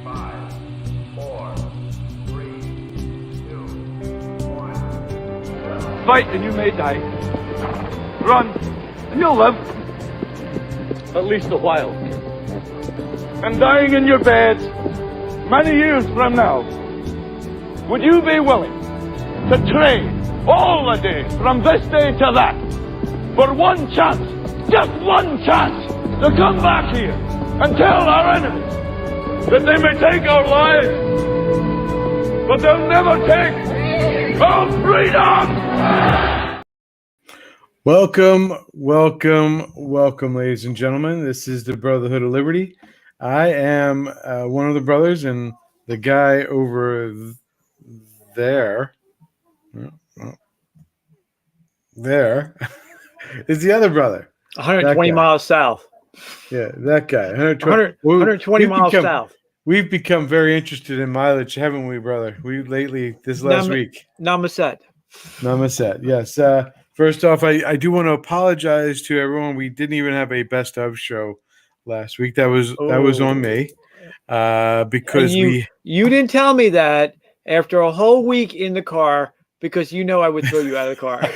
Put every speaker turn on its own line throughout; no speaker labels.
5, 4, 3, 2, 1.
Fight and you may die. Run and you'll live. At least a while. And dying in your bed many years from now, would you be willing to trade all the days from this day to that for one chance, just one chance, to come back here and tell our enemies that they may take our lives, but they'll never take our freedom!
Welcome, ladies and gentlemen. This is the Brotherhood of Liberty. I am one of the brothers, and the guy over there is the other brother.
120 miles south.
Yeah, that guy.
120 miles south.
We've become very interested in mileage, haven't we, brother? We lately, this last week.
Namaset.
Yes. First off, I do want to apologize to everyone. We didn't even have a best of show last week. That was on me. Because you
didn't tell me that after a whole week in the car, because you know I would throw you out of the car.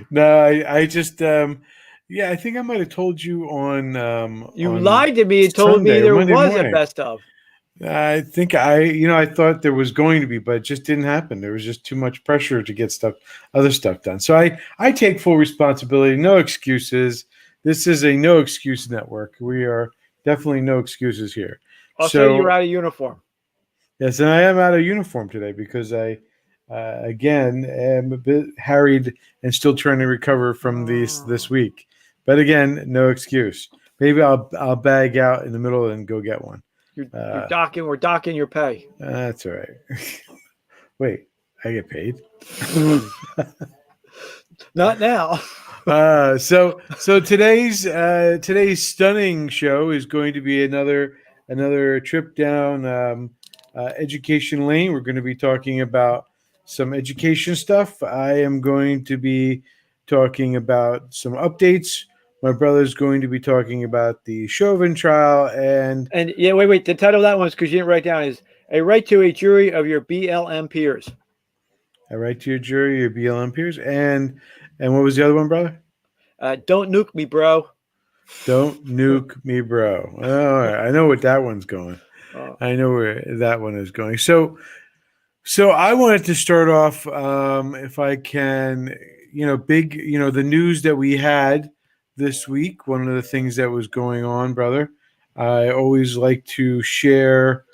No, I just I think I might have told you on
you lied to me and told
Sunday,
me there was
morning.
a best of.
I think I thought there was going to be, but it just didn't happen. There was just too much pressure to get other stuff done. So I take full responsibility. No excuses. This is a no excuse network. We are definitely no excuses here.
Also, you're out of uniform.
Yes, and I am out of uniform today because I again am a bit harried and still trying to recover from this week. But again, no excuse. Maybe I'll bag out in the middle and go get one.
You're docking. We're docking your pay.
That's all right. Wait, I get paid?
Not now.
So today's stunning show is going to be another trip down education lane. We're going to be talking about some education stuff. I am going to be talking about some updates. My brother's going to be talking about the Chauvin trial and
wait. The title of that one is because you didn't write down is a right to a jury of your BLM peers.
A right to your jury, your BLM peers, and what was the other one, brother?
Don't nuke me, bro.
Don't nuke me, bro. All right. I know what that one's going. I know where that one is going. So I wanted to start off, if I can, the news that we had this week. One of the things that was going on, brother. I always like to share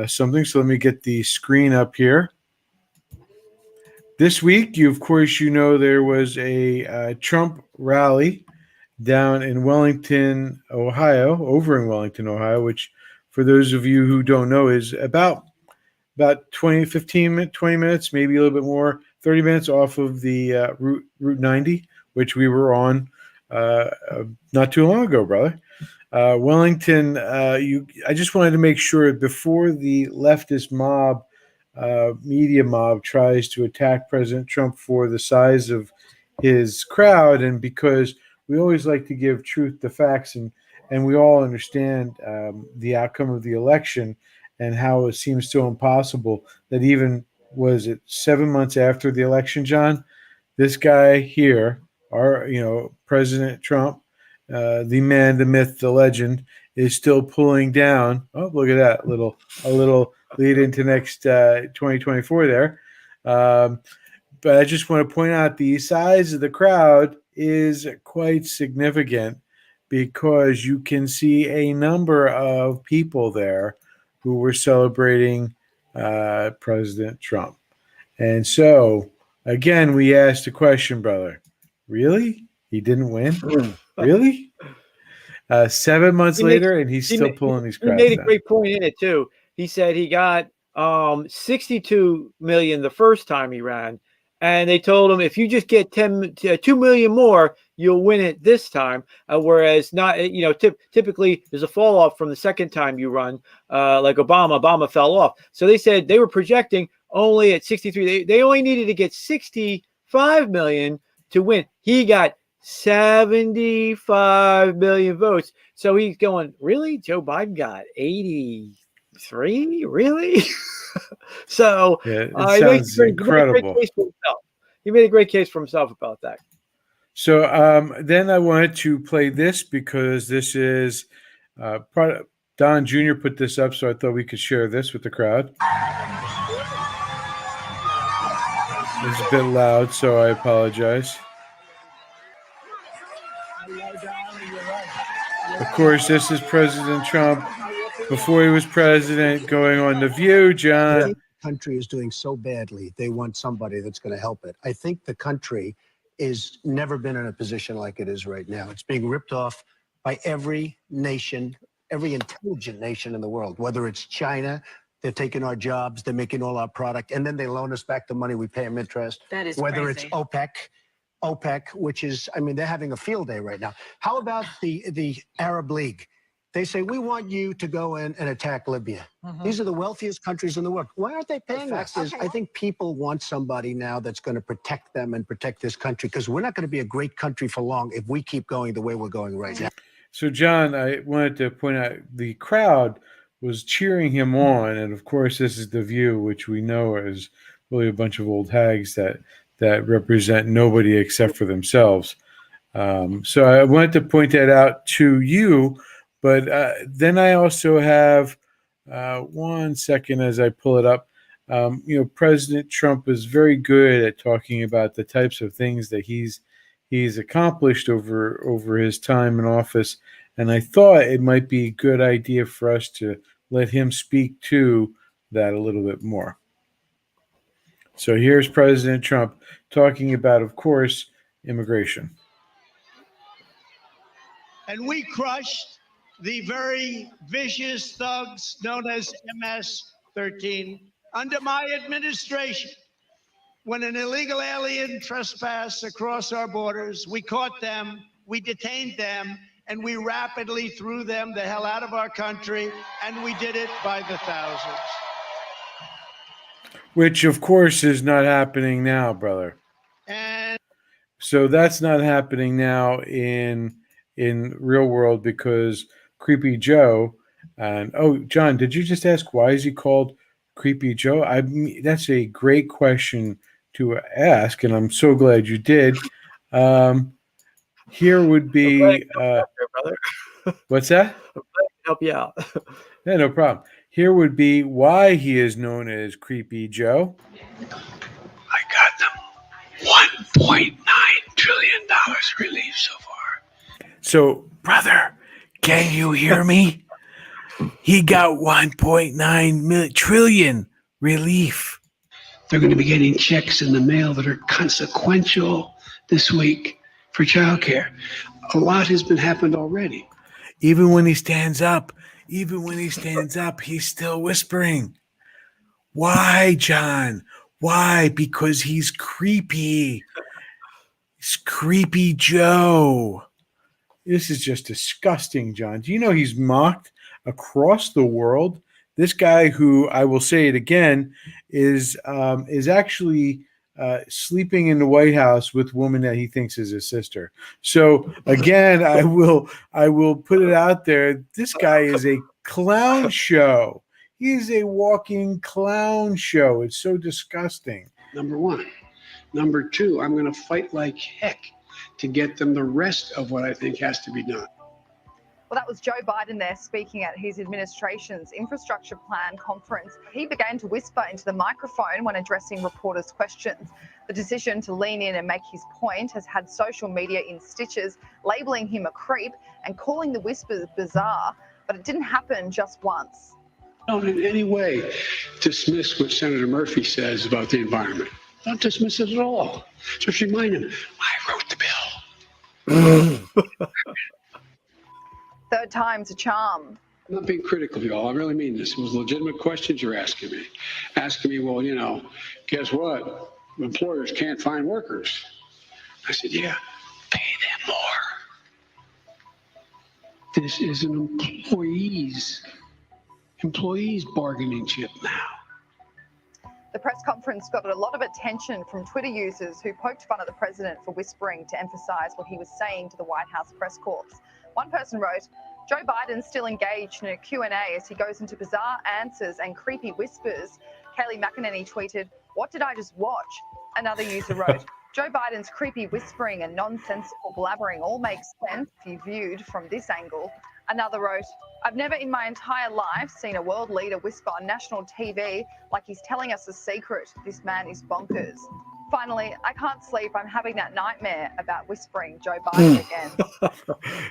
something. So let me get the screen up here. This week, there was a Trump rally down in Wellington, Ohio, which for those of you who don't know is about 20 minutes, maybe a little bit more, 30 minutes off of the Route 90, which we were on not too long ago, brother. Wellington, I just wanted to make sure before the leftist mob, media mob tries to attack President Trump for the size of his crowd, and because we always like to give truth to facts, and we all understand the outcome of the election and how it seems so impossible that even, 7 months after the election, John, this guy here, President Trump, the man, the myth, the legend, is still pulling down. Oh, look at that, a little lead into next 2024 there. But I just want to point out the size of the crowd is quite significant because you can see a number of people there who were celebrating President Trump. And so, again, we asked the question, brother, really? He didn't win? Really? 7 months later, and he's still pulling these crowds.
He made a great point in it, too. He said he got 62 million the first time he ran, and they told him if you just get 2 million more, you'll win it this time. Whereas typically there's a fall off from the second time you run. Like Obama fell off. So they said they were projecting only at 63. They only needed to get 65 million to win. He got 75 million votes. So he's going, really? Joe Biden got 83? Really? So
Yeah, it
he makes
sounds
he made a great
incredible.
case for himself. He made a great case for himself about that.
So then I wanted to play this because this is Don Jr. put this up, so I thought we could share this with the crowd. It's a bit loud, so I apologize. Of course, this is President Trump before he was president going on The View, John.
The country is doing so badly, they want somebody that's going to help it. I think the country is never been in a position like it is right now. It's being ripped off by every nation, every intelligent nation in the world, whether it's China. They're taking our jobs, they're making all our product, and then they loan us back the money, we pay them interest.
That is
whether
crazy.
It's OPEC, which is, I mean, they're having a field day right now. How about the Arab League? They say, we want you to go in and attack Libya. These are the wealthiest countries in the world. Why aren't they paying us? I think people want somebody now that's going to protect them and protect this country, because we're not going to be a great country for long if we keep going the way we're going right now.
So, John, I wanted to point out the crowd was cheering him on. And, of course, this is The View, which we know is really a bunch of old hags that represent nobody except for themselves. So I wanted to point that out to you. But then I also have 1 second as I pull it up. President Trump is very good at talking about the types of things that he's accomplished over his time in office, and I thought it might be a good idea for us to let him speak to that a little bit more. So here's President Trump talking about, of course, immigration.
And we crushed the very vicious thugs known as MS-13 under my administration. When an illegal alien trespassed across our borders, we caught them, we detained them, and we rapidly threw them the hell out of our country, and we did it by the thousands.
Which, of course, is not happening now, brother.
And
so that's not happening now in real world because Creepy Joe and John, did you just ask why is he called Creepy Joe? That's a great question to ask, and I'm so glad you did. Here would be what's that?
I'm glad to help you out.
Yeah, no problem. Here would be why he is known as Creepy Joe.
I got them $1.9 trillion relief so far.
So, brother, can you hear me? He got 1.9 trillion relief.
They're going to be getting checks in the mail that are consequential this week for childcare. A lot has been happened already.
Even when he stands up, he's still whispering. Why, John? Why? Because he's creepy. He's Creepy Joe. This is just disgusting, John. Do you know he's mocked across the world? This guy, who I will say it again, is actually sleeping in the White House with a woman that he thinks is his sister. So again, I will put it out there. This guy is a clown show. He's a walking clown show. It's so disgusting.
Number one. Number two, I'm going to fight like heck to get them the rest of what I think has to be done.
Well, that was Joe Biden there speaking at his administration's infrastructure plan conference. He began to whisper into the microphone when addressing reporters' questions. The decision to lean in and make his point has had social media in stitches, labeling him a creep and calling the whispers bizarre. But it didn't happen just once.
Don't in any way dismiss what Senator Murphy says about the environment. Don't dismiss it at all. Just remind him, I wrote the bill.
Third time's a charm.
I'm not being critical of y'all. I really mean this. It was legitimate questions you're asking me. Asking me, well, guess what? Employers can't find workers. I said, yeah, pay them more. This is an employees bargaining chip now.
The press conference got a lot of attention from Twitter users who poked fun at the president for whispering to emphasise what he was saying to the White House press corps. One person wrote, Joe Biden's still engaged in a Q&A as he goes into bizarre answers and creepy whispers. Kayleigh McEnany tweeted, what did I just watch? Another user wrote, Joe Biden's creepy whispering and nonsensical blabbering all makes sense if you viewed from this angle. Another wrote, I've never in my entire life seen a world leader whisper on national TV like he's telling us a secret. This man is bonkers. Finally, I can't sleep. I'm having that nightmare about whispering Joe Biden again.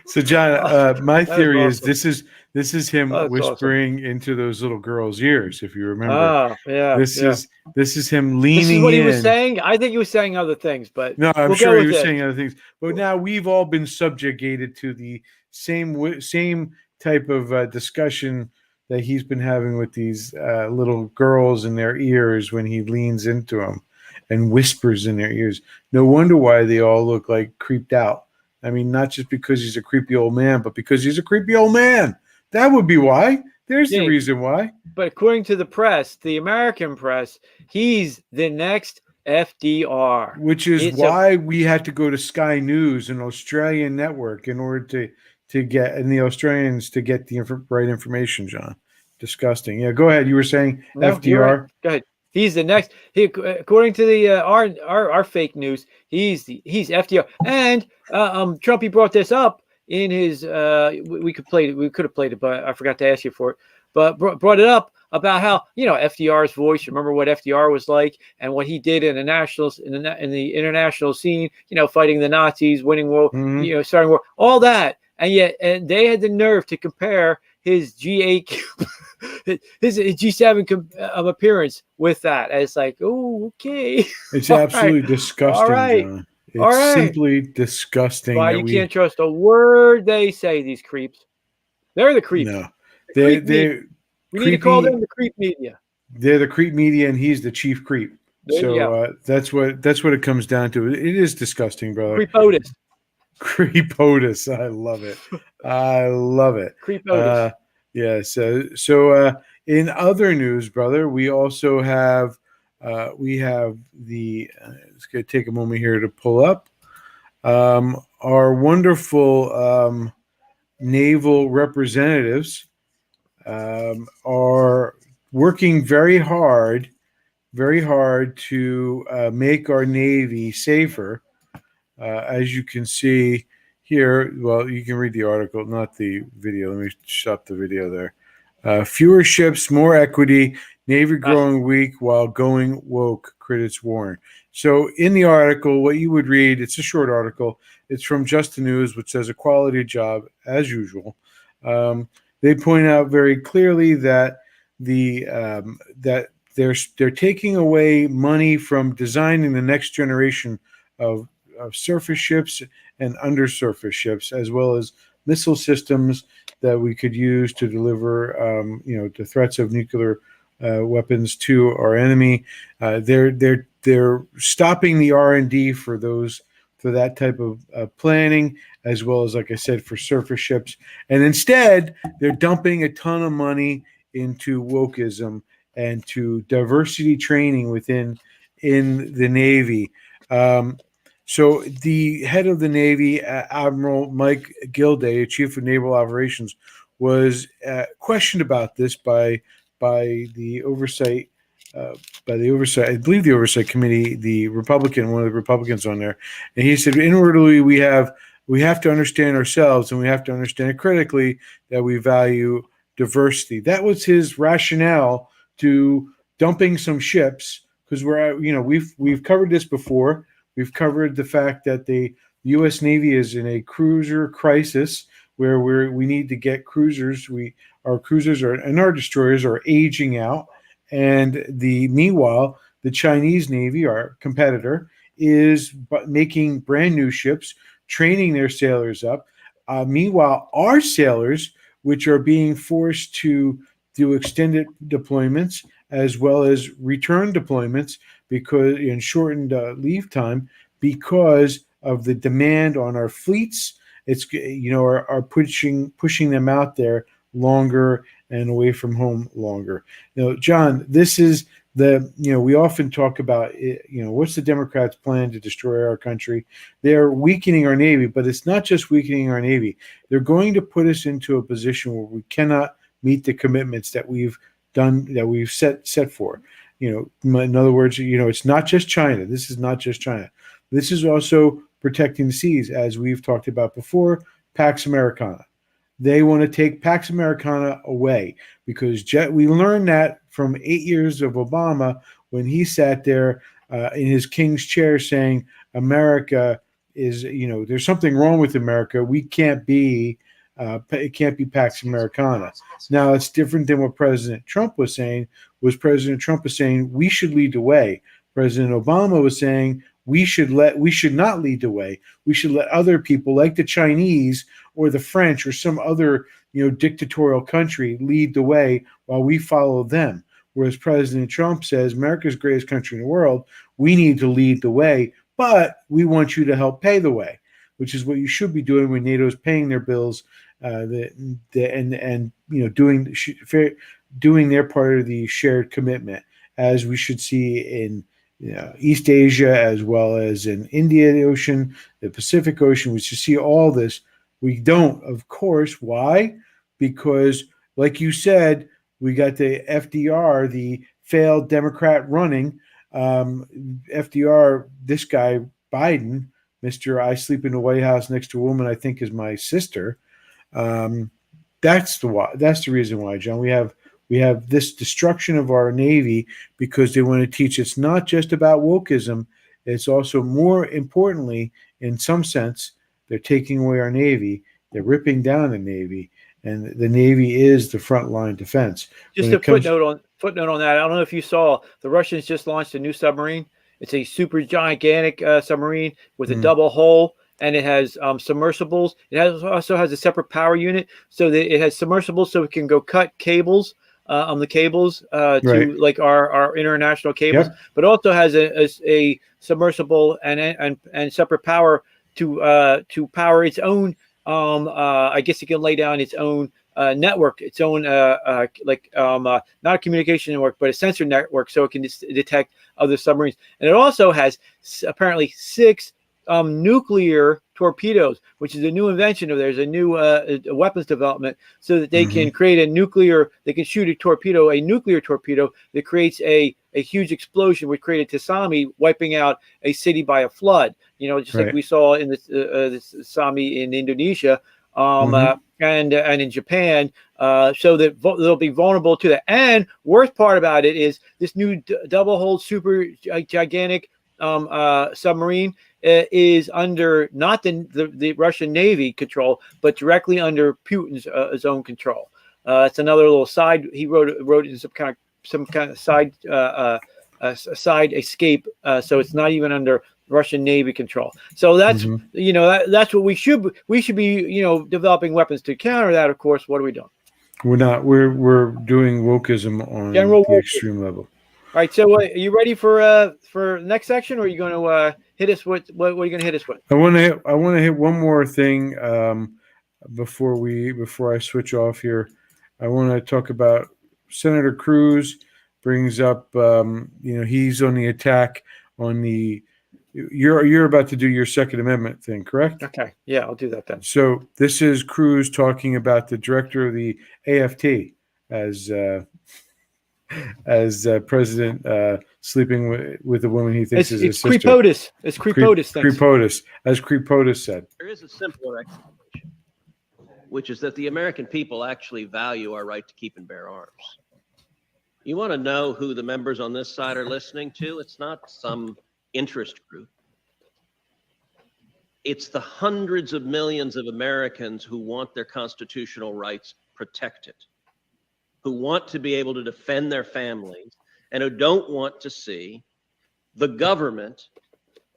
So, John, my theory is
awesome.
this is him
That's
whispering into those little girls' ears. If you remember,
Ah, yeah,
this
yeah.
is him
This is
leaning
what he
in.
was saying. I think he was saying other things, but
No, I'm
we'll
sure
go
he
with
was
this.
saying other things. But now we've all been subjugated to the same type of discussion that he's been having with these little girls in their ears when he leans into them and whispers in their ears. No wonder why they all look like creeped out. I mean, not just because he's a creepy old man, but because he's a creepy old man. That would be why. There's the
Yeah.
reason why.
But according to the press, the American press, he's the next FDR.
Which is why we had to go to Sky News, an Australian network, in order to get, and the Australians to get the right information, John. Disgusting. Yeah, go ahead. You were saying
No,
FDR?
you're right. Go ahead. He's the next. According to the our fake news, he's FDR. And Trumpy brought this up in his. We could have played it, but I forgot to ask you for it. But brought it up about how FDR's voice. Remember what FDR was like and what he did in the nationals in the international scene. Fighting the Nazis, winning war.
Mhm.
Starting war. All that, and they had the nerve to compare his G8, his G7 appearance with that. And it's like, oh, okay.
It's
All
absolutely
right.
disgusting,
All right.
John.
All
It's
right.
simply disgusting
Why
that
you
we
can't trust a word they say, these creeps. They're the creeps.
no.
The creep media.
They're
We need to call
creepy.
them the creep media.
They're the creep media, and he's the chief creep.
There you go.
So that's what it comes down to. It is disgusting, brother.
Creepotus.
Creepotus. I love it. I love it.
Creepotus.
Yeah. So in other news, brother, we also have the. It's going to take a moment here to pull up our wonderful naval representatives are working very hard to make our Navy safer. As you can see here, well, you can read the article, not the video. Let me stop the video there. Fewer ships, more equity, Navy growing weak while going woke, critics warn. So in the article, what you would read, it's a short article. It's from Just the News, which says a quality job, as usual. They point out very clearly that that they're taking away money from designing the next generation of surface ships and undersurface ships, as well as missile systems that we could use to deliver, the threats of nuclear weapons to our enemy. They're stopping the R&D for that type of planning, as well as, like I said, for surface ships. And instead, they're dumping a ton of money into wokeism and to diversity training in the Navy. So the head of the Navy, Admiral Mike Gilday, Chief of Naval Operations, was questioned about this by the oversight. I believe the oversight committee, one of the Republicans on there, and he said, inwardly, we have to understand ourselves, and we have to understand critically that we value diversity. That was his rationale to dumping some ships, because we've covered this before. We've covered the fact that the U.S. Navy is in a cruiser crisis where we need to get cruisers. Our cruisers and our destroyers are aging out. And meanwhile, the Chinese Navy, our competitor, is making brand new ships, training their sailors up. Meanwhile, our sailors, which are being forced to do extended deployments as well as return deployments in shortened leave time, because of the demand on our fleets, it's are pushing them out there longer and away from home longer. John, this is We often talk about what's the Democrats' plan to destroy our country? They're weakening our Navy, but it's not just weakening our Navy. They're going to put us into a position where we cannot meet the commitments that we've set for. In other words, it's not just China. This is not just China. This is also protecting the seas, as we've talked about before. Pax Americana. They want to take Pax Americana away because we learned that from 8 years of Obama when he sat there in his king's chair saying America is, there's something wrong with America. We can't be, it can't be Pax Americana. Now it's different than what President Trump was saying. President Trump was saying we should lead the way. President Obama was saying we should not lead the way. We should let other people like the Chinese or the French or some other dictatorial country lead the way while we follow them. Whereas President Trump says America's the greatest country in the world. We need to lead the way, but we want you to help pay the way, which is what you should be doing when NATO is paying their bills and doing their part of the shared commitment, as we should see in East Asia as well as in India Ocean, the Pacific Ocean. We should see all this. We don't, of course. Why? Because, like you said, we got the FDR, the failed Democrat running. FDR, this guy, Biden, Mr. I sleep in the White House next to a woman I think is my sister. That's the reason why, John. We have this destruction of our Navy because they want to teach it's not just about wokeism. It's also, more importantly, in some sense, they're taking away our Navy. They're ripping down the Navy, and the Navy is the frontline defense.
Just a footnote on that. I don't know if you saw, the Russians just launched a new submarine. It's a super gigantic submarine with a double hull, and it has submersibles. It also has a separate power unit, so that it has submersibles, so it can go cut cables on the cables to like our international cables, but also has a submersible and separate power to power its own. I guess it can lay down its own network, its own not a communication network, but a sensor network, so it can detect other submarines. And it also has apparently 6 nuclear torpedoes, which is a new invention of theirs, a new weapons development, so that they can create they can shoot a nuclear torpedo that creates a huge explosion, which created tsunami, wiping out a city by a flood. Just like we saw in the tsunami in Indonesia and in Japan, so that they'll be vulnerable to that. And worst part about it is this new double-hull super gigantic submarine is under not the Russian Navy control, but directly under Putin's his own control. It's another little side. He wrote in some kind of side side escape. So it's not even under Russian Navy control. So that's that's what we should be developing weapons to counter that. Of course, what are we doing?
We're not. We're doing wokeism on the extreme level.
All right. So, are you ready for the next section, or are you going to hit us with what are you going to hit us with?
I want to hit one more thing before I switch off here. I want to talk about Senator Cruz brings up. He's on the attack on the. You're about to do your Second Amendment thing, correct?
Okay. Yeah, I'll do that then.
So this is Cruz talking about the director of the AFT as president sleeping with a woman he thinks is his sister.
Crepotus. It's Crepotus.
Crepotus, as Crepotus said.
There is a simpler explanation, which is that the American people actually value our right to keep and bear arms. You want to know who the members on this side are listening to? It's not some interest group. It's the hundreds of millions of Americans who want their constitutional rights protected, who want to be able to defend their families, and who don't want to see the government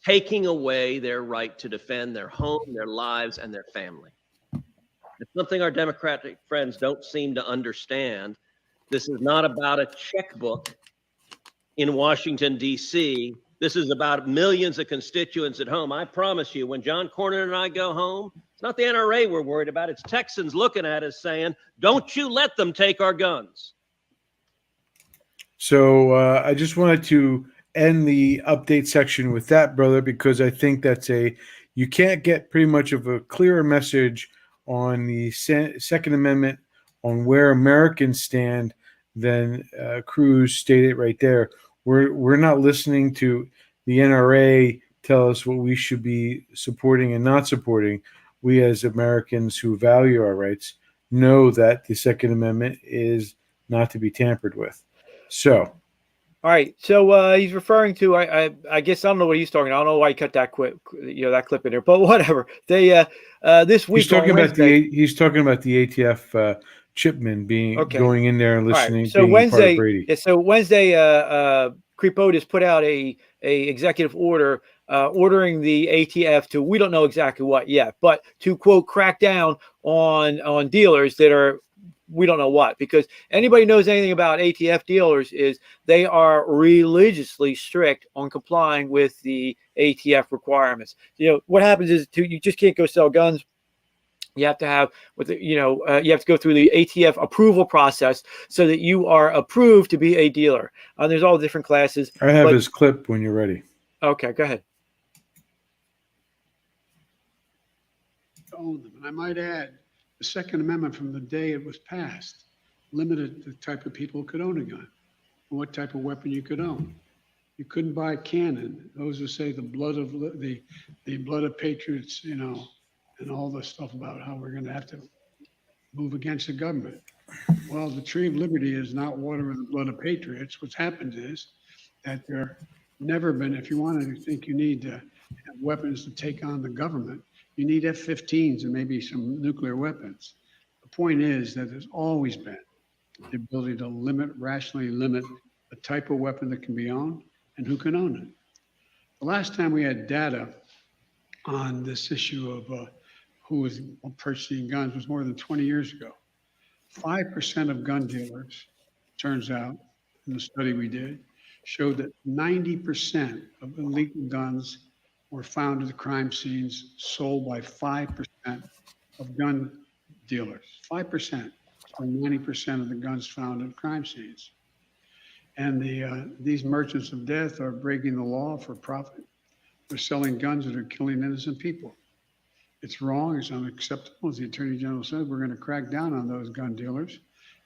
taking away their right to defend their home, their lives, and their family. It's something our Democratic friends don't seem to understand. This is not about a checkbook in Washington, D.C. This is about millions of constituents at home. I promise you, when John Cornyn and I go home, it's not the NRA we're worried about. It's Texans looking at us saying, don't you let them take our guns.
So I just wanted to end the update section with that, brother, because I think you can't get pretty much of a clearer message on the Second Amendment on where Americans stand than Cruz stated right there. We're not listening to the NRA tell us what we should be supporting and not supporting. We, as Americans who value our rights, know that the Second Amendment is not to be tampered with. So,
All right. So he's referring to I guess I don't know what he's talking. I don't know why he cut that that clip in there, but whatever. They this week
he's talking about the ATF chipman going in there and listening,
right. So
being
Wednesday,
part of Brady.
Yeah, so Wednesday, Creepotis put out a executive order ordering the ATF to, we don't know exactly what yet, but to quote crack down on dealers that are, we don't know what, because anybody knows anything about ATF dealers is they are religiously strict on complying with the ATF requirements. What happens is you just can't go sell guns. You have to have you have to go through the ATF approval process so that you are approved to be a dealer. There's all different classes.
I have his clip when you're ready.
Okay, go ahead.
To own them. And I might add, the Second Amendment from the day it was passed limited the type of people who could own a gun and what type of weapon you could own. You couldn't buy a cannon. Those who say the blood of patriots, and all this stuff about how we're going to have to move against the government. Well, the tree of liberty is not water with the blood of patriots. What's happened is that there never been, if you want to think you need to have weapons to take on the government, you need F-15s and maybe some nuclear weapons. The point is that there's always been the ability to rationally limit the type of weapon that can be owned and who can own it. The last time we had data on this issue of who was purchasing guns was more than 20 years ago. 5% of gun dealers, turns out, in the study we did, showed that 90% of illegal guns were found at the crime scenes sold by 5% of gun dealers. 5%, or 90% of the guns found at crime scenes. And these merchants of death are breaking the law for profit. They're selling guns that are killing innocent people. It's wrong, it's unacceptable. As the Attorney General said, we're going to crack down on those gun dealers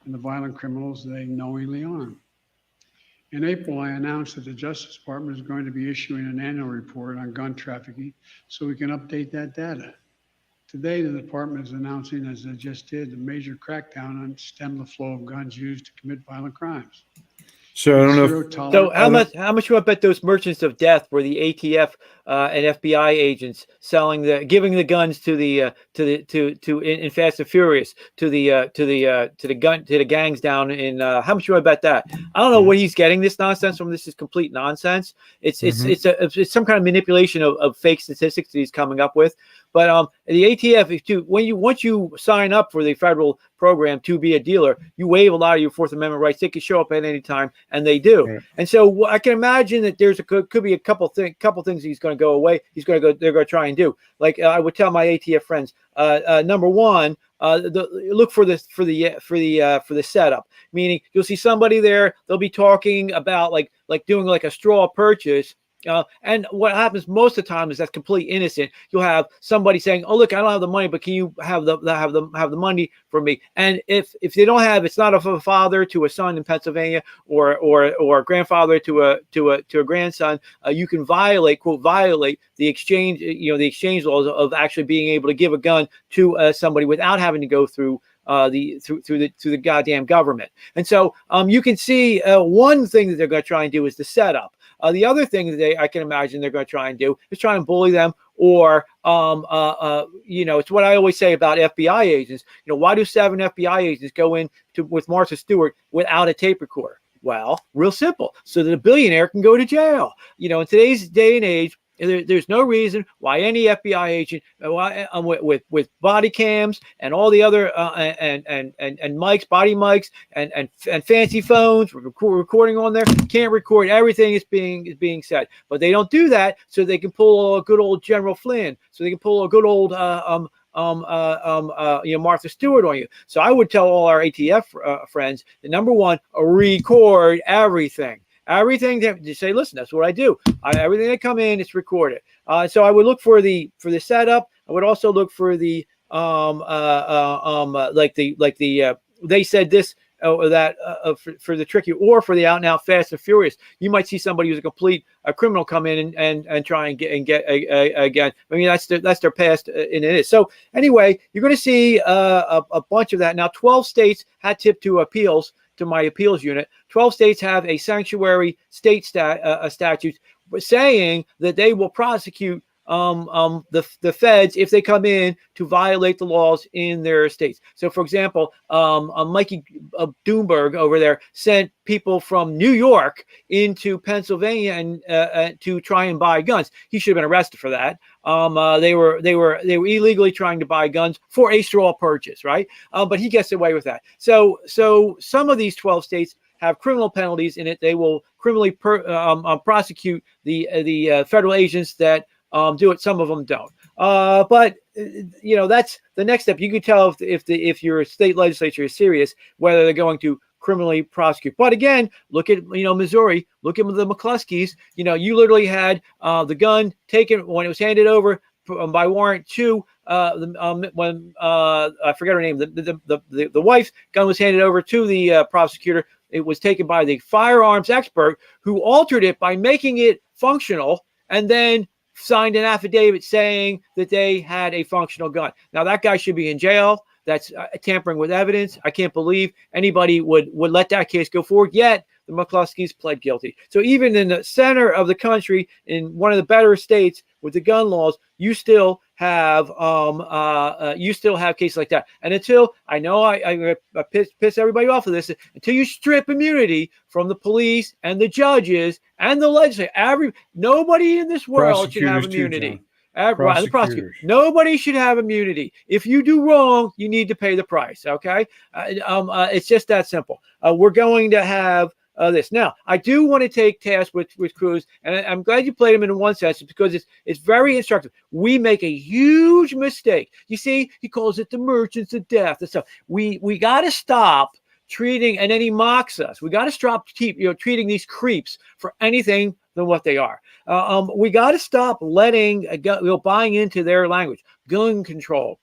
and the violent criminals they knowingly arm. In April, I announced that the Justice Department is going to be issuing an annual report on gun trafficking so we can update that data. Today, the department is announcing, as they just did, a major crackdown on stem the flow of guns used to commit violent crimes.
So I don't know.
So how much you want to bet those merchants of death were the ATF and FBI agents giving the guns to in Fast and Furious to the gangs down in how much you want to bet that? I don't know where he's getting this nonsense from. This is complete nonsense. It's some kind of manipulation of fake statistics that he's coming up with. But the ATF, once you sign up for the federal program to be a dealer, you waive a lot of your Fourth Amendment rights. They can show up at any time, and they do. Right. And so I can imagine that could be a couple things he's going to go away. They're going to try and do. Like I would tell my ATF friends, number one, look for the setup. Meaning you'll see somebody there. They'll be talking about like doing like a straw purchase. And what happens most of the time is that's completely innocent. You'll have somebody saying, "Oh, look, I don't have the money, but can you have the money for me?" And if they don't have, it's not a father to a son in Pennsylvania or a grandfather to a grandson. You can violate the exchange, the exchange laws of actually being able to give a gun to somebody without having to go through the goddamn government. And so you can see one thing that they're going to try and do is the setup. The other thing that I can imagine they're going to try and do is try and bully them, or it's what I always say about FBI agents. Why do 7 FBI agents go in with Martha Stewart without a tape recorder? Well, real simple, so that a billionaire can go to jail. In today's day and age, there's no reason why any FBI agent with body cams and all the other and mics, body mics and fancy phones recording on there can't record everything is being said. But they don't do that so they can pull a good old General Flynn, so they can pull a good old Martha Stewart on you. So I would tell all our ATF friends that number one, record everything. Everything that you say, listen, that's what I do. Everything that come in, it's recorded. So I would look for the setup. I would also look for the they said this or that for the tricky or for the out and out Fast and Furious. You might see somebody who's a complete criminal come in and try and get again. I mean, that's their past, and it is. So anyway, you're going to see a bunch of that. Now, 12 states had tipped to appeals to my appeals unit. 12 states have a sanctuary state statute saying that they will prosecute the feds if they come in to violate the laws in their states. So, for example, Mikey Doomberg over there sent people from New York into Pennsylvania and to try and buy guns. He should have been arrested for that. They were illegally trying to buy guns for a straw purchase, right? But he gets away with that. So some of these 12 states have criminal penalties in it. They will criminally prosecute the federal agents that do it. Some of them don't. But that's the next step. You can tell if your state legislature is serious whether they're going to criminally prosecute. But again, look at Missouri. Look at the McCluskeys. You literally had the gun taken when it was handed over by warrant to when I forget her name. The wife's gun was handed over to the prosecutor. It was taken by the firearms expert who altered it by making it functional and then signed an affidavit saying that they had a functional gun. Now that guy should be in jail. That's tampering with evidence. I can't believe anybody would let that case go forward. Yet the McCluskeys pled guilty. So even in the center of the country, in one of the better states with the gun laws, you still have cases like that. And until I know I piss everybody off of this, until you strip immunity from the police and the judges and the legislature, nobody in this world should have immunity. The prosecutor. Nobody should have immunity. If you do wrong, you need to pay the price. Okay, it's just that simple. We're going to have this. Now, I do want to take task with Cruz, and I'm glad you played him in one sense because it's very instructive. We make a huge mistake. You see, he calls it the merchants of death and stuff. We got to stop treating, and then he mocks us. We got to stop treating these creeps for anything than what they are. We got to stop letting buying into their language. Gun control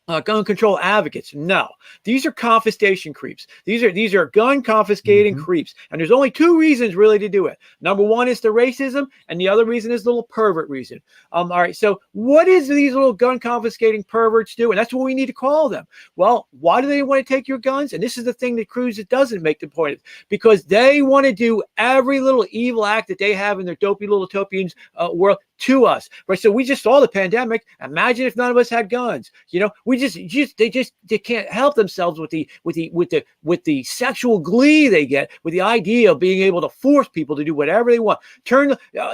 advocates. No, these are confiscation creeps. These are gun confiscating creeps. And there's only two reasons really to do it. Number one is the racism, and the other reason is the little pervert reason. All right. So what is these little gun confiscating perverts do? And that's what we need to call them. Well, why do they want to take your guns? And this is the thing that Cruz doesn't make the point of, because they want to do every little evil act that they have in their dopey little utopians world to us, right? So we just saw the pandemic. Imagine if none of us had guns. They can't help themselves with the sexual glee they get with the idea of being able to force people to do whatever they want.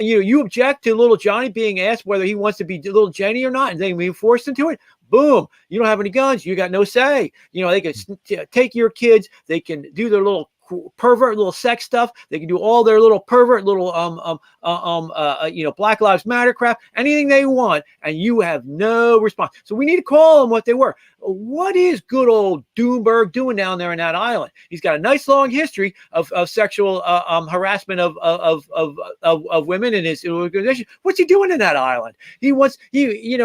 You object to little Johnny being asked whether he wants to be little Jenny or not, and then we force into it. Boom! You don't have any guns. You got no say. They can take your kids. They can do their little pervert little sex stuff. They can do all their little pervert little Black Lives Matter crap, anything they want, and you have no response. So we need to call them what they were. What is good old Doomberg doing down there in that island? He's got a nice long history of sexual harassment of women in his organization. What's he doing in that island? We need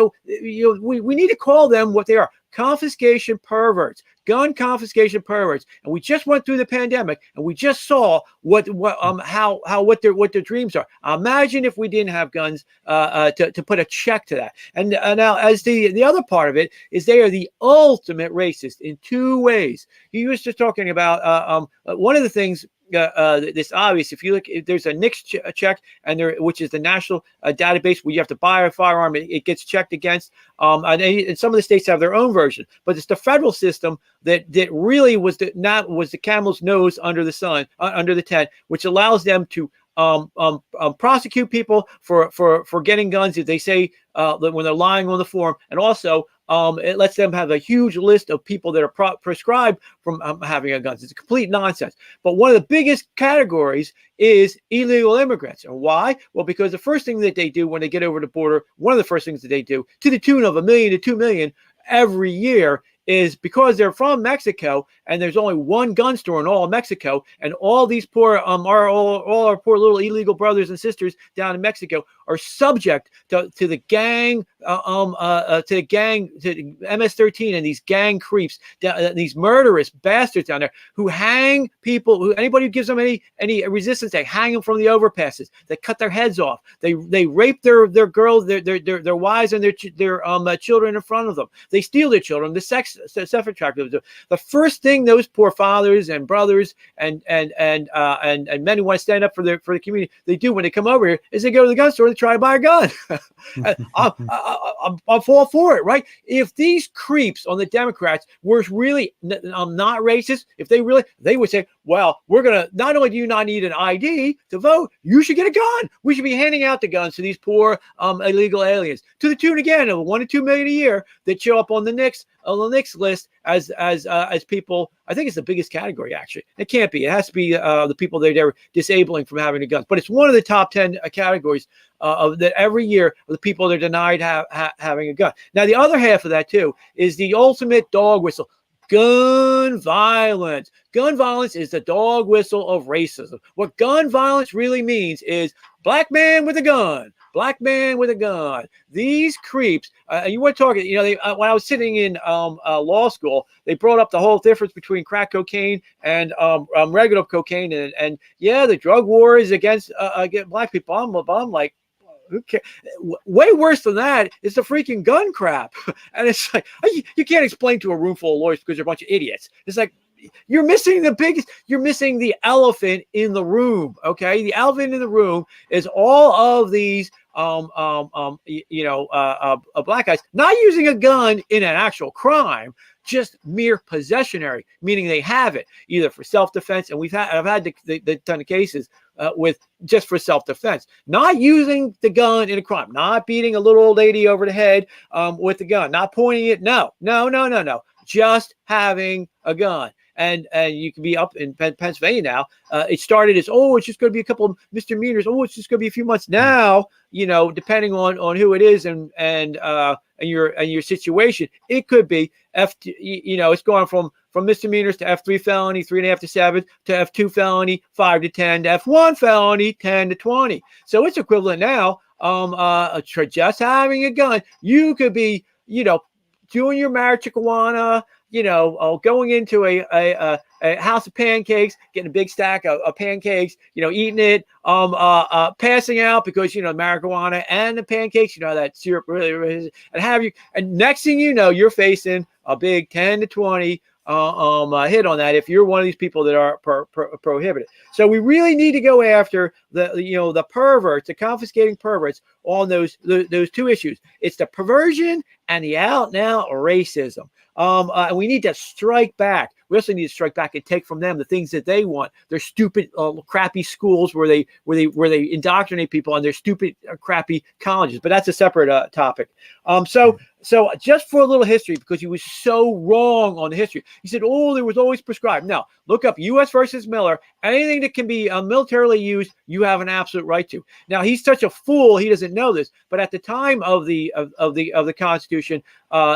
to call them what they are. Confiscation perverts, gun confiscation perverts, and we just went through the pandemic, and we just saw what their dreams are. Imagine if we didn't have guns to put a check to that. And now, as the other part of it is, they are the ultimate racist in two ways. He was just talking about one of the things. This obvious. If you look, there's a NICS check, which is the national database where you have to buy a firearm. It gets checked against. And some of the states have their own version, but it's the federal system that really was the camel's nose under the sun, under the tent, which allows them to prosecute people for getting guns if they say that when they're lying on the form, and also it lets them have a huge list of people that are prescribed from having a gun. It's a complete nonsense. But one of the biggest categories is illegal immigrants. And why? Well, because the first thing that they do when they get over the border, one of the first things that they do, to the tune of 1 million to 2 million every year is because they're from Mexico and there's only one gun store in all of Mexico, and all these poor all our poor little illegal brothers and sisters down in Mexico are subject to the gang to MS-13 and these gang creeps, these murderous bastards down there who hang people, who anybody who gives them any resistance, they hang them from the overpasses, they cut their heads off, they rape their girls, their wives and their children in front of them, they steal their children, the sex attractive. The first thing those poor fathers and brothers and men who want to stand up for the community, they do when they come over here is they go to the gun store and try to buy a gun. I'm all for it, right? If these creeps on the Democrats were really not racist, if they would say, well, we're gonna, not only do you not need an ID to vote, you should get a gun. We should be handing out the guns to these poor illegal aliens to the tune again of 1 to 2 million a year that show up on the Knicks list as people. I think it's the biggest category, actually. It can't be. It has to be the people that they're disabling from having a gun. But it's one of the top 10 categories of that every year of the people that are denied having a gun. Now, the other half of that, too, is the ultimate dog whistle. Gun violence. Gun violence is the dog whistle of racism. What gun violence really means is black man with a gun. Black man with a gun. These creeps, you were talking, when I was sitting in law school, they brought up the whole difference between crack cocaine and regular cocaine. And yeah, the drug war is against black people. I'm like, who cares? Way worse than that is the freaking gun crap. And it's like, you can't explain to a room full of lawyers because they're a bunch of idiots. It's like, you're missing the elephant in the room. Okay. The elephant in the room is all of these, black guys not using a gun in an actual crime, just mere possessionary, meaning they have it either for self-defense. And I've had the ton of cases with just for self-defense, not using the gun in a crime, not beating a little old lady over the head with the gun, not pointing it. No, just having a gun. And you can be up in Pennsylvania now. It started as, it's just going to be a couple of misdemeanors. It's just going to be a few months. Now, depending on who it is and your situation, it could be it's going from misdemeanors to F3 felony, 3.5 to 7, to F2 felony, 5 to 10, to F1 felony, 10 to 20. So it's equivalent now. Just having a gun, you could be, doing your marijuana, going into a house of pancakes, getting a big stack of pancakes, eating it, passing out because, marijuana and the pancakes, that syrup really, and next thing you know, you're facing a big 10 to 20 hit on that if you're one of these people that are prohibited. So we really need to go after the perverts, the confiscating perverts on those two issues. It's the perversion and the out and out racism. And we need to strike back. We also need to strike back and take from them the things that they want. Their stupid, crappy schools where they indoctrinate people, on their stupid, crappy colleges. But that's a separate topic. So just for a little history, because he was so wrong on the history. He said, there was always prescribed. Now, look up U.S. versus Miller. Anything that can be militarily used, you have an absolute right to. Now, he's such a fool, he doesn't know this. But at the time of the Constitution,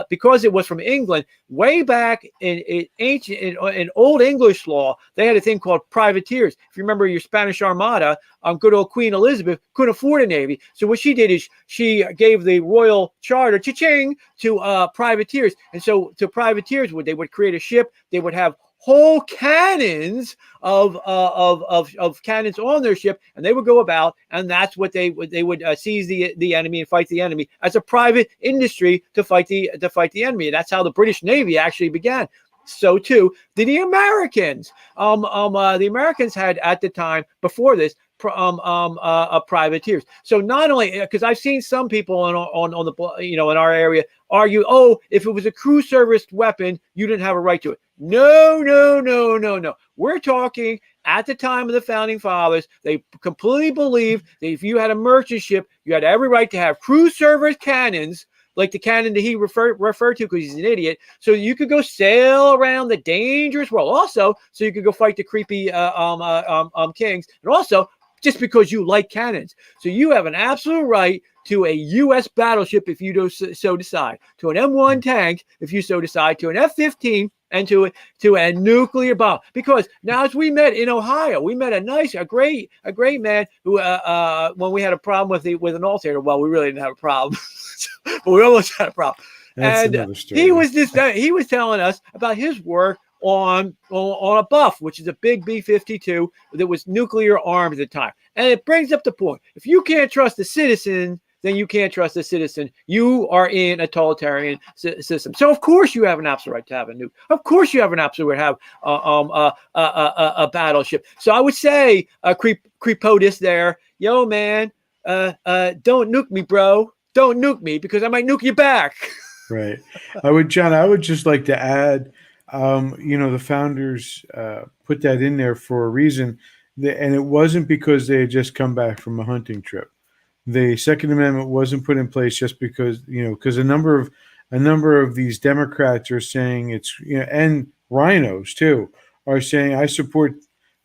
because it was from England, way back in Old English law, they had a thing called privateers. If you remember your Spanish Armada, good old Queen Elizabeth couldn't afford a navy. So what she did is she gave the royal charter, cha-ching, to privateers. And so to privateers, they would create a ship. They would have whole cannons of cannons on their ship, and they would go about, and that's what they would seize the enemy and fight the enemy as a private industry to fight the enemy. And that's how the British Navy actually began. So too did the Americans. The Americans had at the time before this privateers. So not only, because I've seen some people on the in our area argue, if it was a crew service weapon, you didn't have a right to it. No. We're talking at the time of the founding fathers. They completely believed that if you had a merchant ship, you had every right to have crew service cannons, like the cannon that he referred to because he's an idiot. So you could go sail around the dangerous world. Also, so you could go fight the creepy kings, and also just because you like cannons. So you have an absolute right to a U.S. battleship if you do so decide, to an M1 tank if you so decide, to an F-15, and to a nuclear bomb. Because now, as we met in Ohio, we met a great man who, when we had a problem with an alternator, well, we really didn't have a problem, but we almost had a problem.
That's
And
another story.
he was telling us about his work on a Buff, which is a big B-52 that was nuclear armed at the time. And it brings up the point: if you can't trust the citizen, then you can't trust the citizen. You are in a totalitarian system. So of course you have an absolute right to have a nuke. Of course you have an absolute right to have a battleship. So I would say, Creepotus there, yo man, don't nuke me, bro. Don't nuke me, because I might nuke you back.
Right. I would just like to add, the founders put that in there for a reason, and it wasn't because they had just come back from a hunting trip. The Second Amendment wasn't put in place just because, because a number of these Democrats are saying it's, and rhinos too, are saying, I support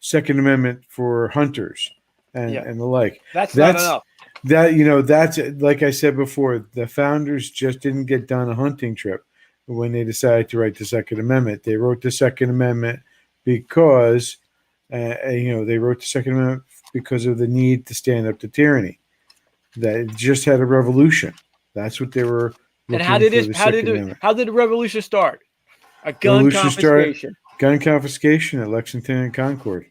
Second Amendment for hunters and the like.
That's not enough.
That's like I said before, the founders just didn't get done a hunting trip when they decided to write the Second Amendment. They wrote the Second Amendment because, they wrote the Second Amendment because of the need to stand up to tyranny. That it just had a revolution. That's what they were looking
And how did the revolution start? A gun confiscation.
Gun confiscation at Lexington and Concord.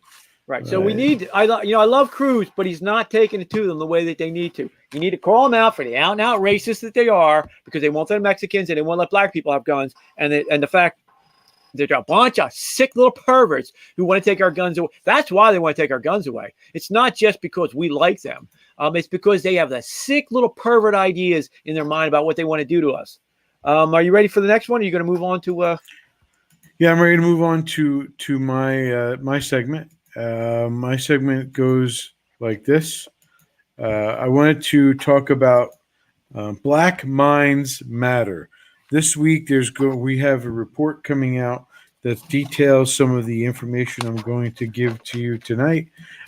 Right. So we need. I love Cruz, but he's not taking it to them the way that they need to. You need to call them out for the out and out racists that they are, because they won't let Mexicans and they won't let black people have guns, and the fact they're a bunch of sick little perverts who want to take our guns away. That's why they want to take our guns away. It's not just because we like them. It's because they have the sick little pervert ideas in their mind about what they want to do to us. Are you ready for the next one? Are you going to move on to?
Yeah, I'm ready to move on to my segment. My segment goes like this. I wanted to talk about Black Minds Matter. This week, we have a report coming out that details some of the information I'm going to give to you tonight.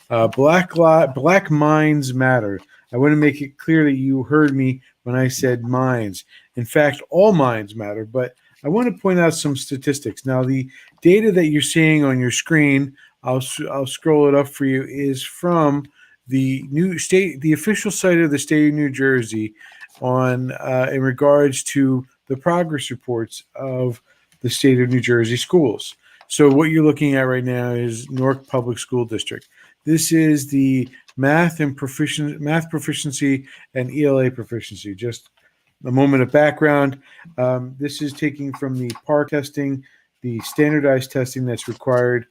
Black Minds Matter. I want to make it clear that you heard me when I said minds. In fact, all minds matter, but I want to point out some statistics. Now, the data that you're seeing on your screen, I'll scroll it up for you, is from the official site of the state of New Jersey on in regards to the progress reports of the state of New Jersey schools. So what you're looking at right now is Newark Public School District. This is the math proficiency and ELA proficiency. Just a moment of background. This is taking from the PAR testing, the standardized testing that's required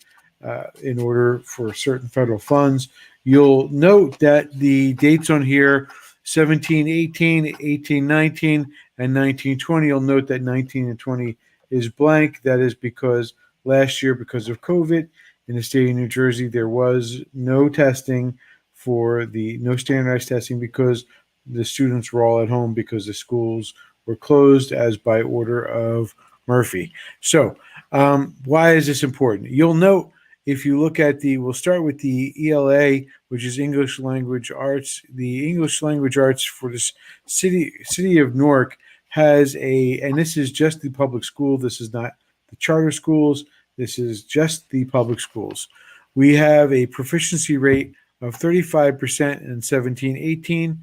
in order for certain federal funds. You'll note that the dates on here, 17-18, 18-19, and 19-20. You'll note that 19 and 20 is blank. That is because last year, because of COVID, in the state of New Jersey, there was no testing no standardized testing, because the students were all at home because the schools were closed as by order of Murphy. So why is this important? You'll note, if you look at we'll start with the ELA, which is English Language Arts. The English Language Arts for the city of Newark has and this is just the public school. This is not the charter schools. This is just the public schools. We have a proficiency rate of 35% in 17-18,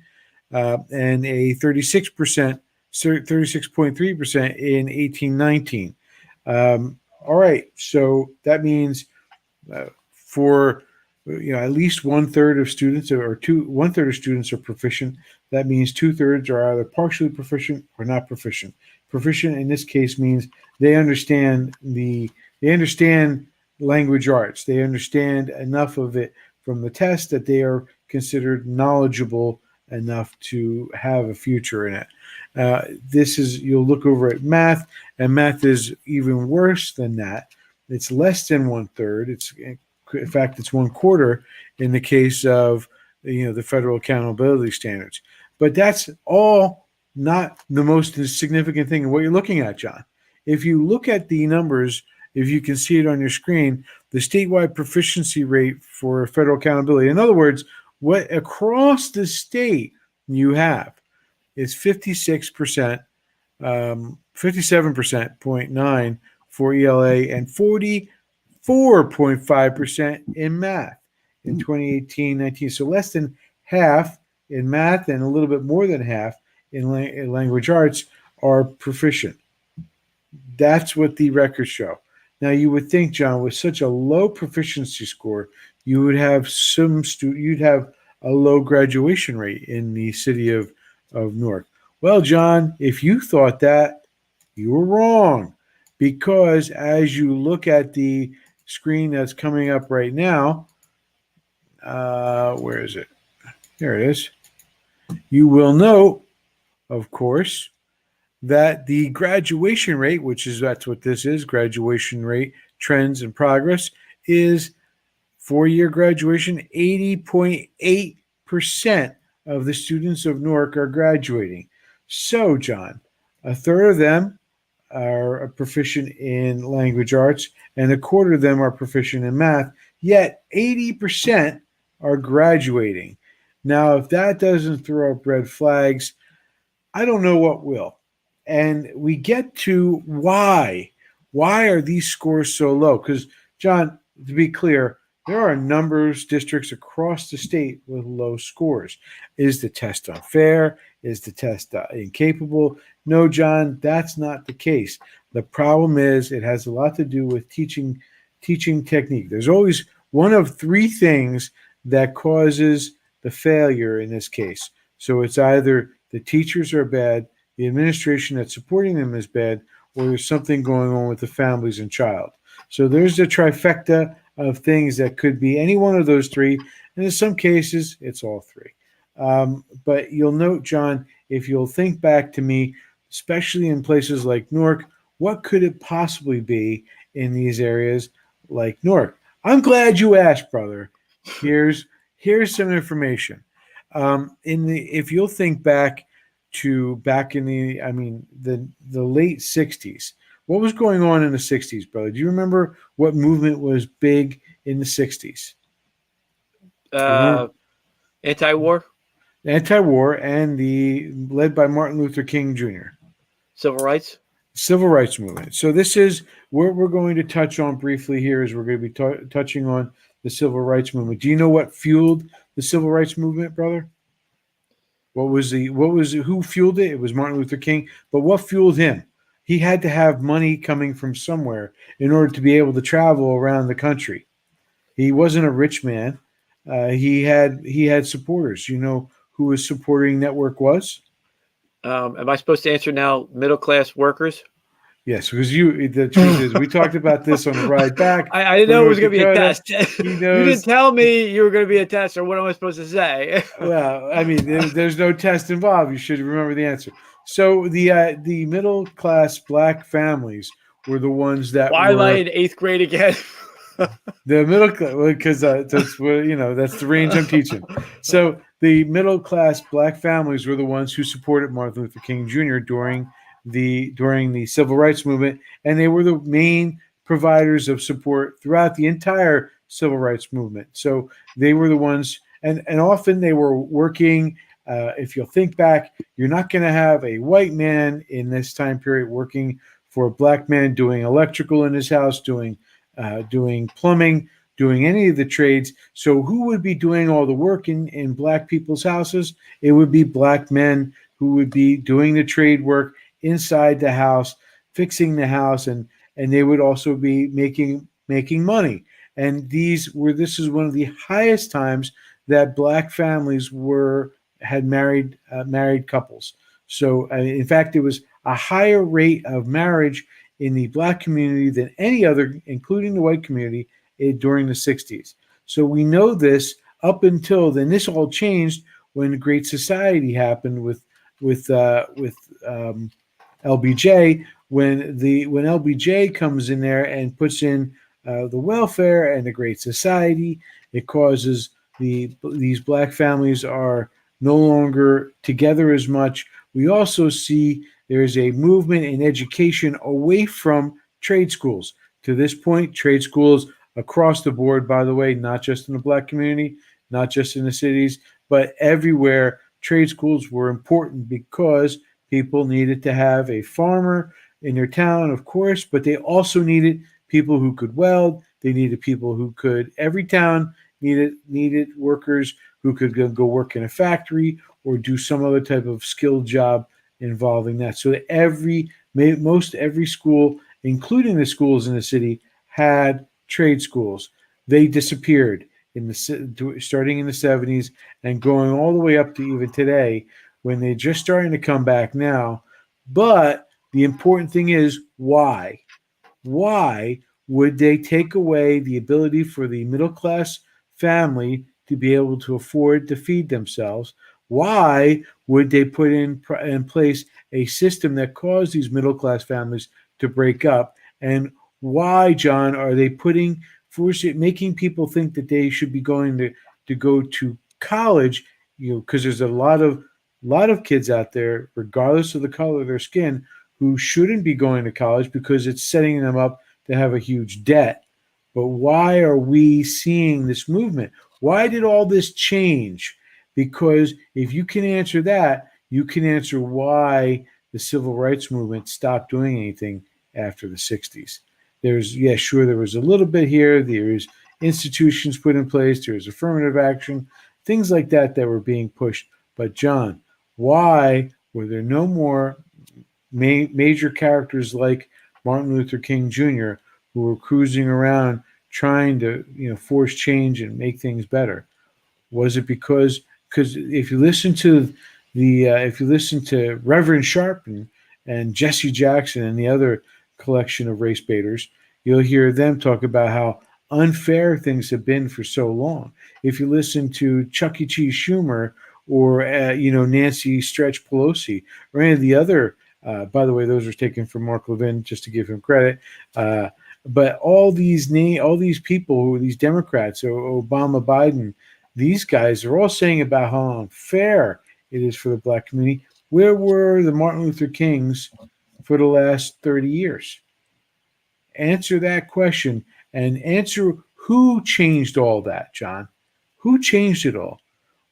and a 36.3% in 18-19. All right, so that means for at least 1/3 of students, or 1/3 of students are proficient. That means 2/3 are either partially proficient or not proficient. Proficient in this case means they understand language arts. They understand enough of it from the test that they are considered knowledgeable enough to have a future in it. You'll look over at math, and math is even worse than that. It's less than 1/3. In fact, it's 1/4 in the case of the federal accountability standards. But that's all not the most significant thing in what you're looking at, John. If you look at the numbers, if you can see it on your screen, the statewide proficiency rate for federal accountability. In other words, What across the state you have is 56%, 57% 0.9 for ELA, and 44.5% in math in 2018-19. So less than half in math and a little bit more than half in language arts are proficient. That's what the records show. Now, you would think, John, with such a low proficiency score, you would have you'd have a low graduation rate in the city of Newark. Well, John, if you thought that, you were wrong, because as you look at the screen that's coming up right now, where is it? There it is. You will note, of course, that the graduation rate, that's what this is, graduation rate, trends and progress, is four-year graduation. 80.8% of the students of Newark are graduating. So, John, a third of them are proficient in language arts, and a quarter of them are proficient in math, yet 80% are graduating. Now, if that doesn't throw up red flags, I don't know what will. And we get to why. Why are these scores so low? Because, John, to be clear, there are districts across the state with low scores. Is the test unfair? Is the test incapable? No, John, that's not the case. The problem is it has a lot to do with teaching technique. There's always one of three things that causes the failure in this case. So it's either the teachers are bad, the administration that's supporting them is bad, or there's something going on with the families and child. So there's a trifecta of things that could be any one of those three, and in some cases, it's all three. But you'll note, John, if you'll think back to me, especially in places like Newark, what could it possibly be in these areas like Newark? I'm glad you asked, brother. Here's some information. If you'll think back in the late 60s, what was going on in the 60s, brother? Do you remember what movement was big in the 60s?
Anti-war?
Anti-war, and led by Martin Luther King Jr.
Civil rights?
Civil rights movement. So this is what we're going to touch on briefly here, is we're going to be touching on the civil rights movement. Do you know what fueled the civil rights movement, brother? Who fueled it? It was Martin Luther King. But what fueled him? He had to have money coming from somewhere in order to be able to travel around the country. He wasn't a rich man. He had supporters. You know who his supporting network was?
Am I supposed to answer now? Middle class workers?
Yes, because the truth is, we talked about this on the ride back.
I didn't know it was going to be a test.
You
didn't tell me you were going to be a test, or what am I supposed to say?
Well, I mean, there's no test involved. You should remember the answer. So the middle class black families were the ones that
Why am I in 8th grade again?
The middle class, because that's what that's the range I'm teaching. So the middle class black families were the ones who supported Martin Luther King Jr. during the civil rights movement, and they were the main providers of support throughout the entire civil rights movement. So they were the ones, and often they were working. If you'll think back, you're not going to have a white man in this time period working for a black man doing electrical in his house, doing plumbing, doing any of the trades. So who would be doing all the work in black people's houses? It would be black men who would be doing the trade work inside the house, fixing the house, and they would also be making money. And this is one of the highest times that black families had married couples. So in fact, it was a higher rate of marriage in the black community than any other, including the white community, during the 60s. So we know this up until then. This all changed when the Great Society happened with LBJ. When LBJ comes in there and puts in the welfare and the Great Society, it causes these black families are no longer together as much. We also see there's a movement in education away from trade schools. To this point, trade schools across the board, by the way, not just in the black community, not just in the cities, but everywhere. Trade schools were important because people needed to have a farmer in their town, of course, but they also needed people who could weld. They needed people who could. Every town needed workers who could go work in a factory or do some other type of skilled job involving that. So most every school, including the schools in the city, had trade schools. They disappeared starting in the 70s and going all the way up to even today, when they're just starting to come back now. But the important thing is why? Why would they take away the ability for the middle class family to be able to afford to feed themselves? Why would they put in place a system that caused these middle class families to break up? And why, John, are they making people think that they should be going to go to college? Because there's a lot of kids out there, regardless of the color of their skin, who shouldn't be going to college because it's setting them up to have a huge debt. But why are we seeing this movement? Why did all this change? Because if you can answer that, you can answer why the civil rights movement stopped doing anything after the 60s. There was a little bit here. There's institutions put in place. There's affirmative action, things like that were being pushed. But John, why were there no more major characters like Martin Luther King Jr., who were cruising around trying to force change and make things better? Was it because if you listen to Reverend Sharp and Jesse Jackson and the other collection of race baiters, you'll hear them talk about how unfair things have been for so long. If you listen to Chuck E. Cheese Schumer or Nancy Stretch Pelosi or any of the other, by the way, those are taken from Mark Levin, just to give him credit. But all these people, these Democrats, or Obama, Biden, these guys are all saying about how unfair it is for the black community. Where were the Martin Luther Kings for the last 30 years? Answer that question and answer who changed all that, John. Who changed it all?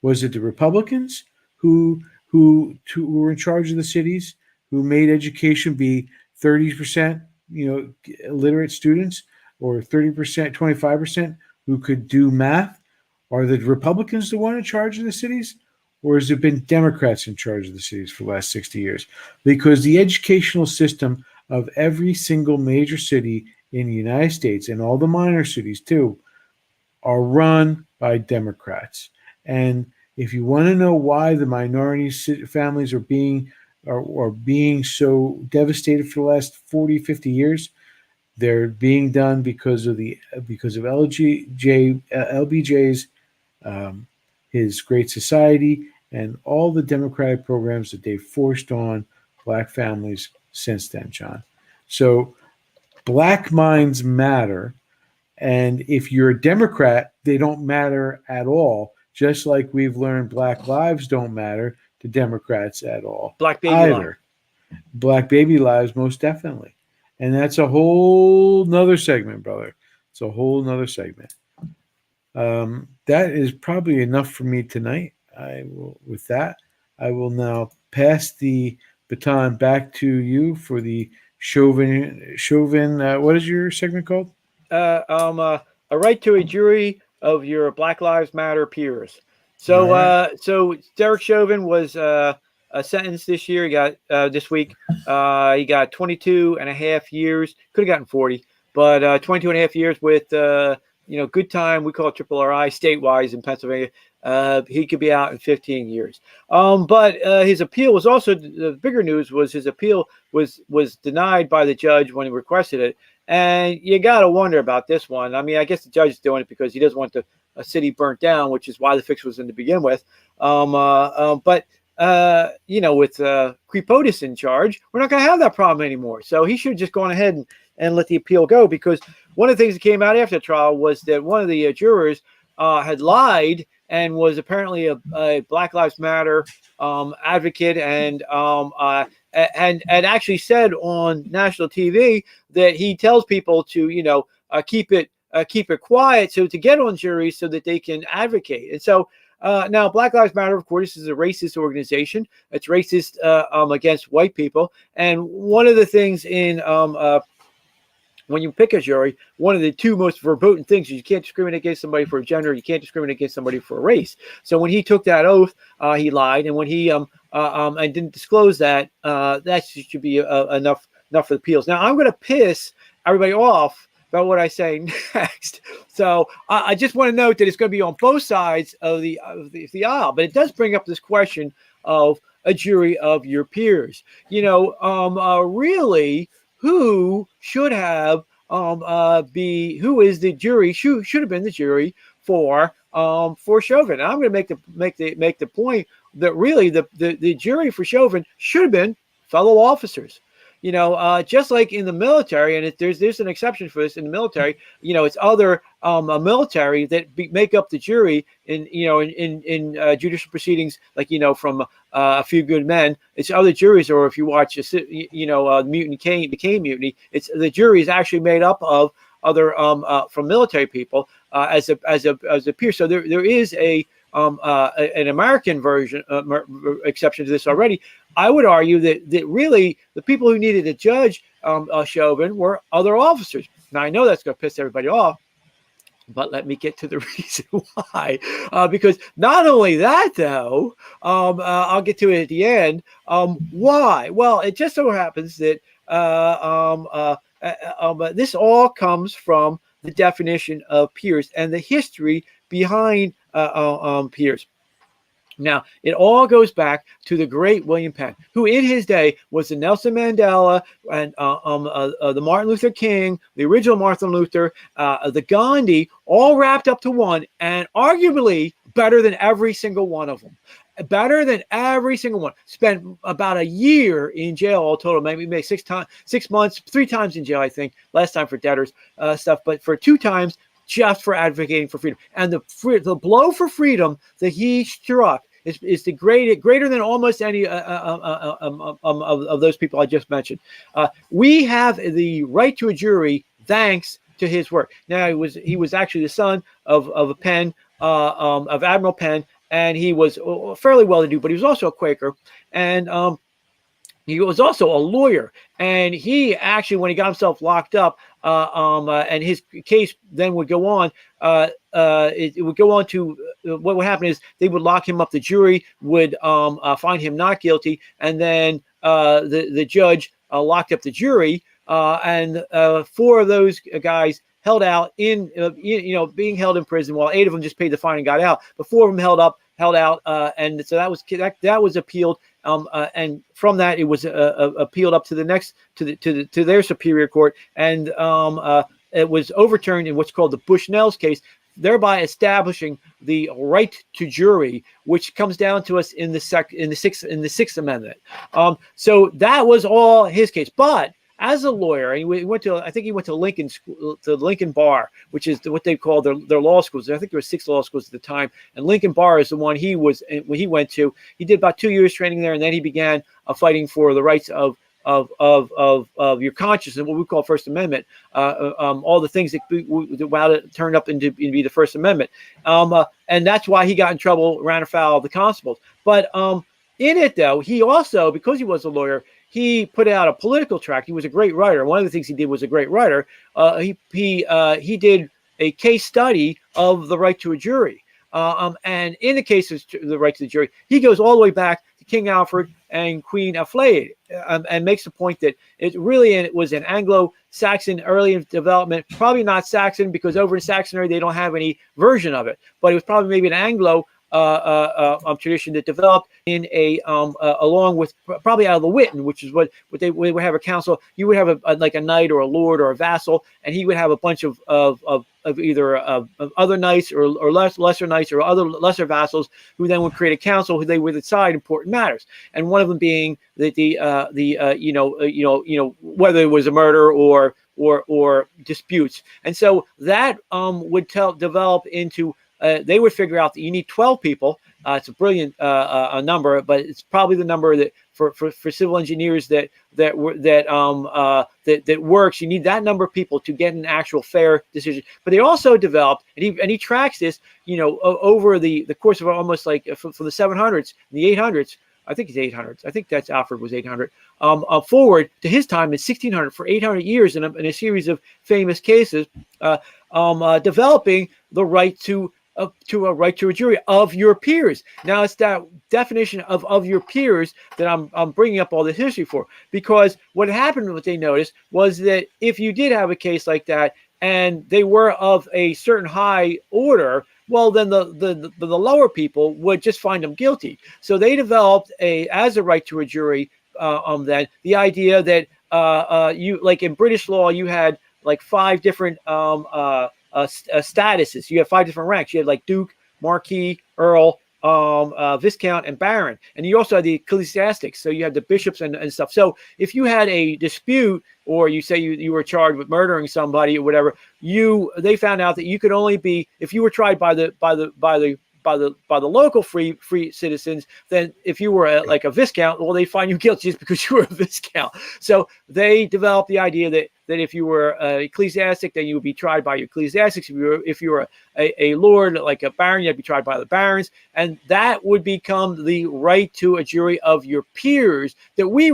Was it the Republicans who were in charge of the cities, who made education be 30%, illiterate students, or 30%, 25% who could do math? Are the Republicans the one in charge of the cities? Or has it been Democrats in charge of the cities for the last 60 years? Because the educational system of every single major city in the United States, and all the minor cities too, are run by Democrats. And if you want to know why the minority families are being so devastated for the last 40, 50 years, they're being done because of LBJ's his Great Society and all the democratic programs that they've forced on black families since then, John. So black minds matter. And if you're a Democrat, they don't matter at all. Just like we've learned black lives don't matter to Democrats at all.
Black baby lives.
Black baby lives, most definitely. And that's a whole nother segment, brother. It's a whole nother segment. That is probably enough for me tonight. With that, I will now pass the baton back to you for the Chauvin. What is your segment called?
A right to a jury of your Black Lives Matter peers. So, so Derek Chauvin was sentenced this year. He got this week. He got 22 and a half years. Could have gotten 40, but 22 and a half years with good time. We call it triple RI statewide in Pennsylvania. He could be out in 15 years. But his appeal was also, the bigger news was his appeal was denied by the judge when he requested it. And you got to wonder about this one. I mean, I guess the judge is doing it because he doesn't want a city burnt down, which is why the fix was in to begin with. But with Crepotus in charge, we're not going to have that problem anymore. So he should have just gone ahead and let the appeal go, because one of the things that came out after the trial was that one of the jurors had lied and was apparently a Black Lives Matter advocate, and actually said on national TV that he tells people to keep it keep it quiet so to get on juries so that they can advocate. And so now Black Lives Matter, of course, is a racist organization. It's racist against white people. And one of the things in when you pick a jury, one of the two most verboten things is you can't discriminate against somebody for gender. You can't discriminate against somebody for race. So when he took that oath, he lied, and when he and didn't disclose that, that should be enough for the appeals. Now I'm going to piss everybody off about what I say next. So I just want to note that it's going to be on both sides of the aisle, but it does bring up this question of a jury of your peers. You know, really. Who should have who is the jury should have been the jury for Chauvin? And I'm going to make the point that really the jury for Chauvin should have been fellow officers. You know, just like in the military, and there's an exception for this in the military. You know, it's other military that make up the jury in judicial proceedings, like from A Few Good Men. It's other juries, or if you watch Mutiny Kane Mutiny, it's the jury is actually made up of other from military people as a peer. So there is an American version exception to this already. I would argue that really the people who needed to judge Chauvin were other officers. Now I know that's going to piss everybody off, but let me get to the reason why. Because not only that, though, I'll get to it at the end. Why? Well, it just so happens that this all comes from the definition of peers and the history behind peers. Now, it all goes back to the great William Penn, who in his day was the Nelson Mandela and the Martin Luther King, the original Martin Luther, the Gandhi, all wrapped up to one, and arguably better than every single one of them. Better than every single one. Spent about a year in jail all total, maybe 6 months, 3 times in jail, I think, last time for debtors stuff, but for 2 times just for advocating for freedom. And the blow for freedom that he struck is the greater than almost any of those people I just mentioned. We have the right to a jury thanks to his work. Now he was actually the son of Admiral Penn, and he was fairly well-to-do, but he was also a Quaker, and he was also a lawyer. And he actually, when he got himself locked up, and his case then would go on, it would go on to what would happen is they would lock him up. The jury would find him not guilty, and then the judge locked up the jury, and 4 of those guys held out in being held in prison, while 8 of them just paid the fine and got out. But 4 of them held out, and so that was appealed. And from that, it was appealed up to the next to their superior court, and it was overturned in what's called the Bushnell's case, thereby establishing the right to jury, which comes down to us in the Sixth Amendment. So that was all his case, but as a lawyer, and he went to Lincoln School, to Lincoln Bar, which is what they call their law schools. I think there were 6 law schools at the time, and Lincoln Bar is the one he went to. He did about 2 years training there, and then he began fighting for the rights of your conscience and what we call First Amendment, all the things that turned up into be the First Amendment, and that's why he got in trouble, ran afoul of the constables. But in it, though, he also, because he was a lawyer, he put out a political tract. He was a great writer. One of the things he did was a great writer. He did a case study of the right to a jury. And in the case of the right to the jury, he goes all the way back to King Alfred and Queen Aflaid, and makes the point that it was an Anglo-Saxon early development, probably not Saxon, because over in Saxony they don't have any version of it, but it was probably maybe an Anglo tradition that developed in along with probably out of the Witten, which is what they would have a council. You would have like a knight or a lord or a vassal, and he would have a bunch of either other knights or lesser knights or other lesser vassals, who then would create a council who they would decide important matters, and one of them being whether it was a murder or disputes. And so that would develop into they would figure out that you need 12 people, It's a brilliant a number, but it's probably the number that for civil engineers that works. You need that number of people to get an actual fair decision. But they also developed, and he tracks this, over the course of almost like from the 700s, the 800s. I think it's 800s. I think that's Alfred was 800. Forward to his time in 1600 for 800 years in a series of famous cases, developing the right to a right to a jury of your peers. Now it's that definition of your peers that I'm bringing up all this history for, because what happened, what they noticed was that if you did have a case like that and they were of a certain high order, well, then the lower people would just find them guilty. So they developed as a right to a jury, then the idea that you, like in British law, you had like 5 different statuses. You have 5 different ranks. You had like Duke, Marquis, Earl, Viscount, and Baron. And you also had the ecclesiastics. So you had the bishops and stuff. So if you had a dispute, or you say you were charged with murdering somebody or whatever, they found out that you could only be, if you were tried by the local free citizens, then if you were like a viscount, well, they find you guilty just because you were a viscount. So they developed the idea that if you were an ecclesiastic, then you would be tried by your ecclesiastics. If you were a lord, like a baron, you'd be tried by the barons, and that would become the right to a jury of your peers that we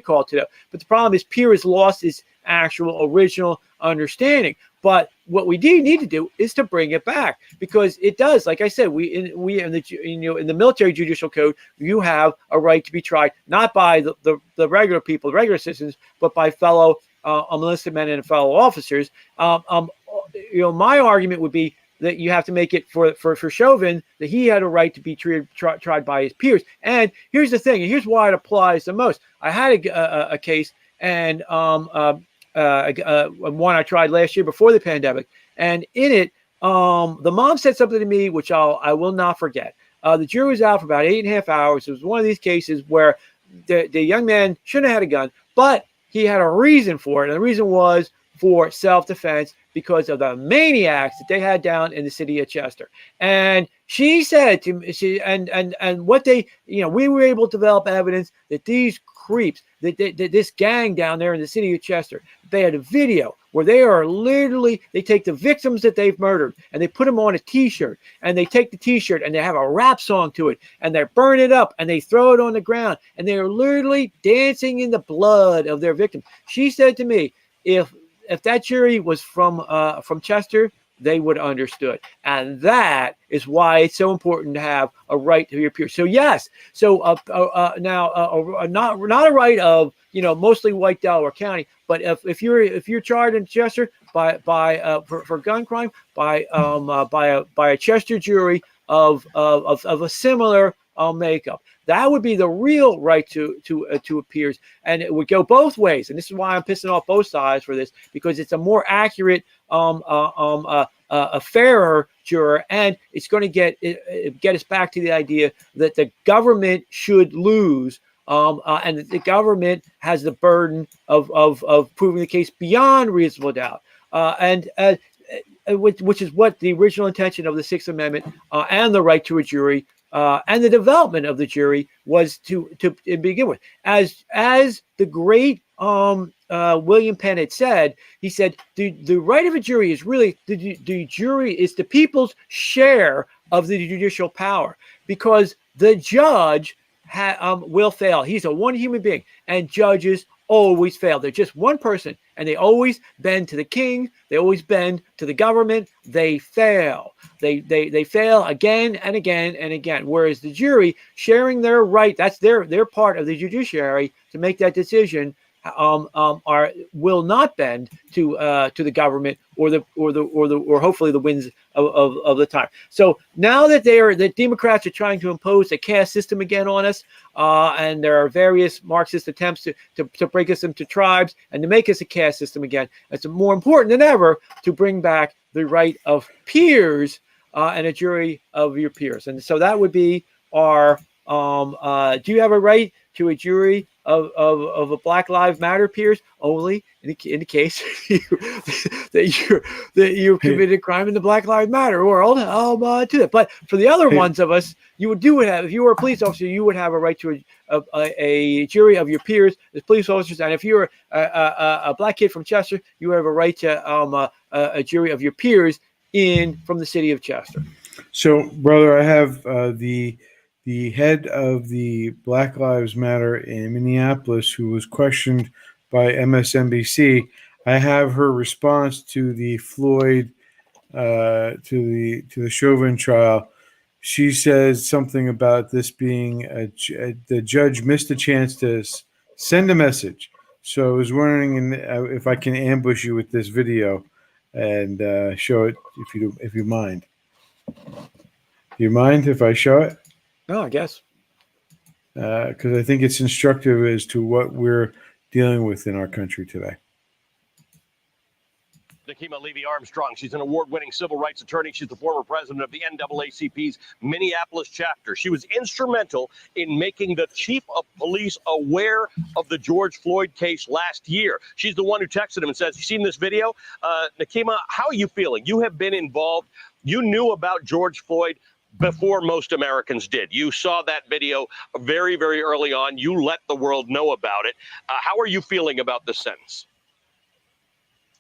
call today. But the problem is, peer has lost its actual original understanding. But what we do need to do is to bring it back, because it does, like I said, in the military judicial code, you have a right to be tried not by the regular people, the regular citizens, but by fellow enlisted men and fellow officers. My argument would be that you have to make it for Chauvin that he had a right to be tried by his peers. And here's the thing, and here's why it applies the most. I had a case, and one I tried last year before the pandemic, and in it, the mom said something to me which I will not forget. The jury was out for about 8.5 hours. It was one of these cases where the young man shouldn't have had a gun, but he had a reason for it, and the reason was for self-defense because of the maniacs that they had down in the city of Chester. And she said to me, and what they, we were able to develop evidence that these creeps, that this gang down there in the city of Chester, they had a video where they take the victims that they've murdered and they put them on a t-shirt, and they take the t-shirt and they have a rap song to it, and they burn it up and they throw it on the ground, and they're literally dancing in the blood of their victims. She said to me, if that jury was from Chester, they would have understood. And that is why it's so important to have a right to your peers. So yes, now not a right of mostly white Delaware County, but if you're charged in Chester for gun crime by a Chester jury of a similar makeup, that would be the real right to peers, and it would go both ways. And this is why I'm pissing off both sides for this, because it's a more accurate, a fairer juror, and it's going to get us back to the idea that the government should lose, and that the government has the burden of proving the case beyond reasonable doubt, which is what the original intention of the Sixth Amendment and the right to a jury. And the development of the jury was to begin with. As the great William Penn had said, he said, the right of a jury is really, the jury is the people's share of the judicial power, because the judge will fail. He's a one human being, and judges always fail. They're just one person, and they always bend to the king. They always bend to the government. They fail. They fail again and again and again. Whereas the jury, sharing their right, that's their part of the judiciary to make that decision, will not bend to the government or hopefully the winds of the time. So now that the Democrats are trying to impose a caste system again on us, and there are various Marxist attempts to break us into tribes and to make us a caste system again, it's more important than ever to bring back the right of peers and a jury of your peers. And so that would be our do you have a right to a jury of a Black Lives Matter peers? Only in the case that you committed a crime in the Black Lives Matter world. To that. But for the other ones of us, you would have, if you were a police officer, you would have a right to a jury of your peers as police officers, and if you're a black kid from Chester, you have a right to a jury of your peers from the city of Chester.
So, brother, I have the head of the Black Lives Matter in Minneapolis, who was questioned by MSNBC. I have her response to the Floyd to the Chauvin trial. She says something about this being the judge missed a chance to send a message. So I was wondering if I can ambush you with this video and show it if you mind. Do you mind if I show it?
No, I guess.
Because I think it's instructive as to what we're dealing with in our country today.
Nakima Levy-Armstrong. She's an award-winning civil rights attorney. She's the former president of the NAACP's Minneapolis chapter. She was instrumental in making the chief of police aware of the George Floyd case last year. She's the one who texted him and says, "You seen this video?" Nakima, how are you feeling? You have been involved. You knew about George Floyd before most Americans did. You saw that video very, very early on. You let the world know about it. How are you feeling about this sentence?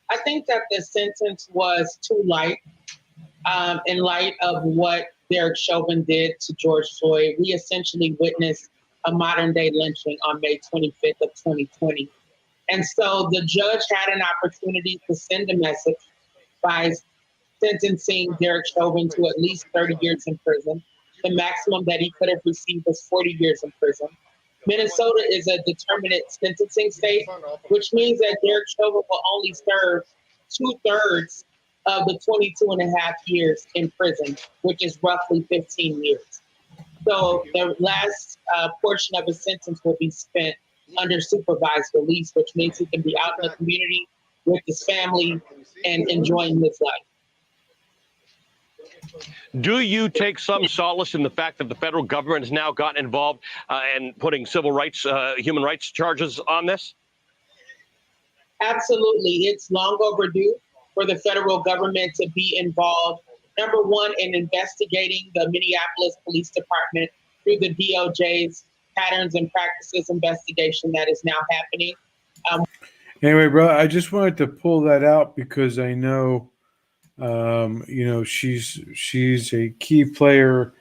I think that the sentence was too light in light of what Derek Chauvin did to George Floyd. We essentially witnessed a modern day lynching on May 25th of 2020. And so the judge had an opportunity to send a message by sentencing Derek Chauvin to at least 30 years in prison. The maximum that he could have received was 40 years in prison. Minnesota is a determinate sentencing state, which means that Derek Chauvin will only serve 2/3 of the 22 and a half years in prison, which is roughly 15 years. So the last portion of his sentence will be spent under supervised release, which means he can be out in the community with his family and enjoying his life.
Do you take some solace in the fact that the federal government has now gotten involved and putting civil rights, human rights charges on this?
Absolutely. It's long overdue for the federal government to be involved, number one, in investigating the Minneapolis Police Department through the DOJ's patterns and practices investigation that is now happening.
Anyway, bro, I just wanted to pull that out because I know she's a key player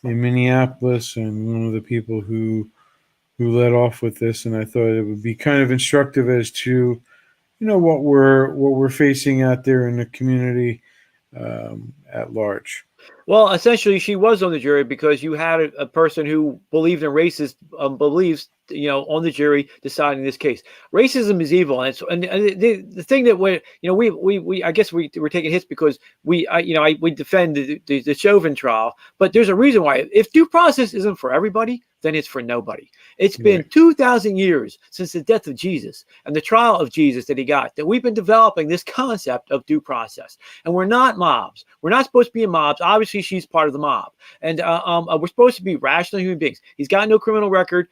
in Minneapolis and one of the people who led off with this, and I thought it would be kind of instructive as to what we're facing out there in the community at large.
Well, essentially, she was on the jury because you had a person who believed in racist beliefs, on the jury deciding this case. Racism is evil, and the thing that we I guess we're taking hits because we defend the Chauvin trial, but there's a reason why. If due process isn't for everybody, then it's for nobody. It's been 2,000 years since the death of Jesus and the trial of Jesus that he got, that we've been developing this concept of due process. And we're not mobs. We're not supposed to be in mobs. Obviously, she's part of the mob. And we're supposed to be rational human beings. He's got no criminal record.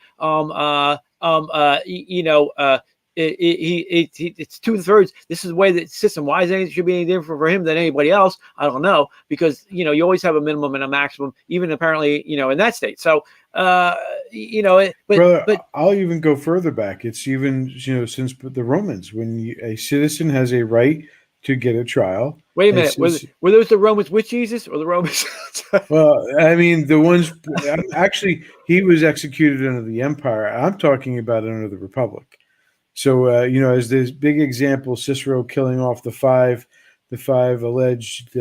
It's 2/3. This is the way that system. Why is it should be any different for him than anybody else? I don't know, because you always have a minimum and a maximum, even apparently in that state. So
but I'll even go further back. It's even since the Romans, when a citizen has a right to get a trial.
Wait a minute, were those the Romans with Jesus or the Romans?
Well, I mean, the ones actually he was executed under the empire. I'm talking about under the Republic. So as this big example, Cicero killing off the five alleged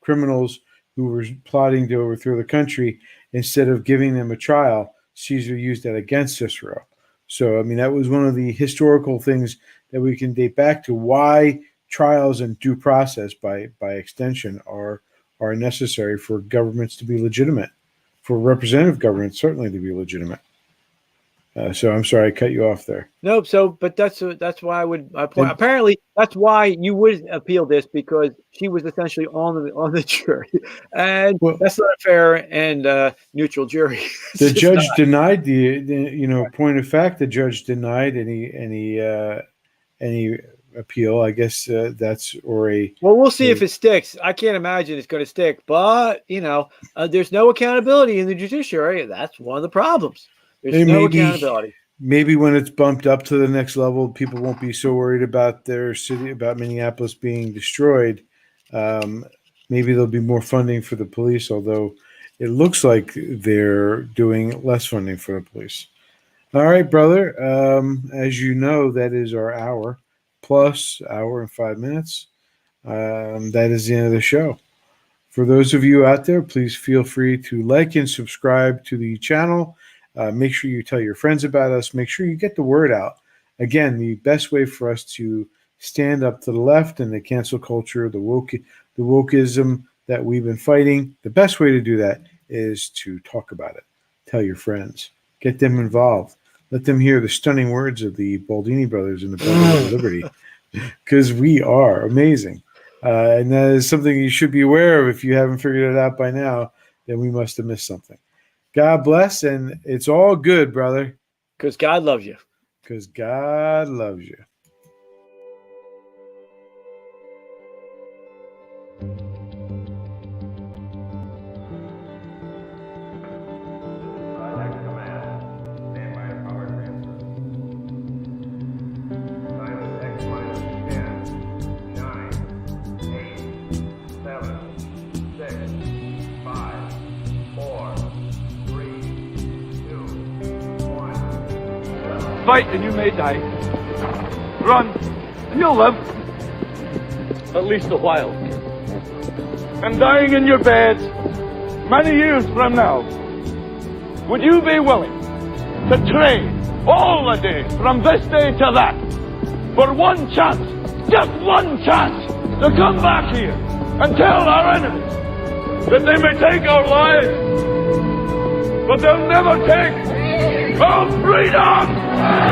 criminals who were plotting to overthrow the country. Instead of giving them a trial, Caesar used that against Cicero. So, I mean, that was one of the historical things that we can date back to why trials and due process by extension are necessary for governments to be legitimate, for representative governments certainly to be legitimate. So I'm sorry I cut you off there.
Nope. So, but that's why I would point.
And-
Apparently, that's why you would appeal this, because she was essentially on the jury, and
Well-
that's not a fair and neutral jury. It's
The
just
judge
not.
denied the point of fact, the judge denied any appeal. I guess that's or a.
Well, we'll see if it sticks. I can't imagine it's going to stick, but there's no accountability in the judiciary. That's one of the problems. There's no accountability.
Maybe when it's bumped up to the next level, people won't be so worried about their city, about Minneapolis being destroyed. Maybe there'll be more funding for the police, although it looks like they're doing less funding for the police. All right, brother. As you know, that is our hour and 5 minutes. That is the end of the show. For those of you out there, please feel free to like and subscribe to the channel. Make sure you tell your friends about us. Make sure you get the word out. Again, the best way for us to stand up to the left and the cancel culture, the wokeism that we've been fighting, the best way to do that is to talk about it. Tell your friends. Get them involved. Let them hear the stunning words of the Baldini brothers in the Brotherhood of Liberty, because we are amazing. And that is something you should be aware of. If you haven't figured it out by now, then we must have missed something. God bless, and it's all good, brother.
Because God loves you.
Because God loves you.
Next command. Stand by at power transfer. Time is X minus 10, 9, 8, 7, 6, 5, 4, 3, 2, 1.
Fight and you may die. Run and you'll live. At least a while. And dying in your beds many years from now, would you be willing to trade all the days from this day to that for one chance, just one chance, to come back here and tell our enemies that they may take our lives, but they'll never take our freedom?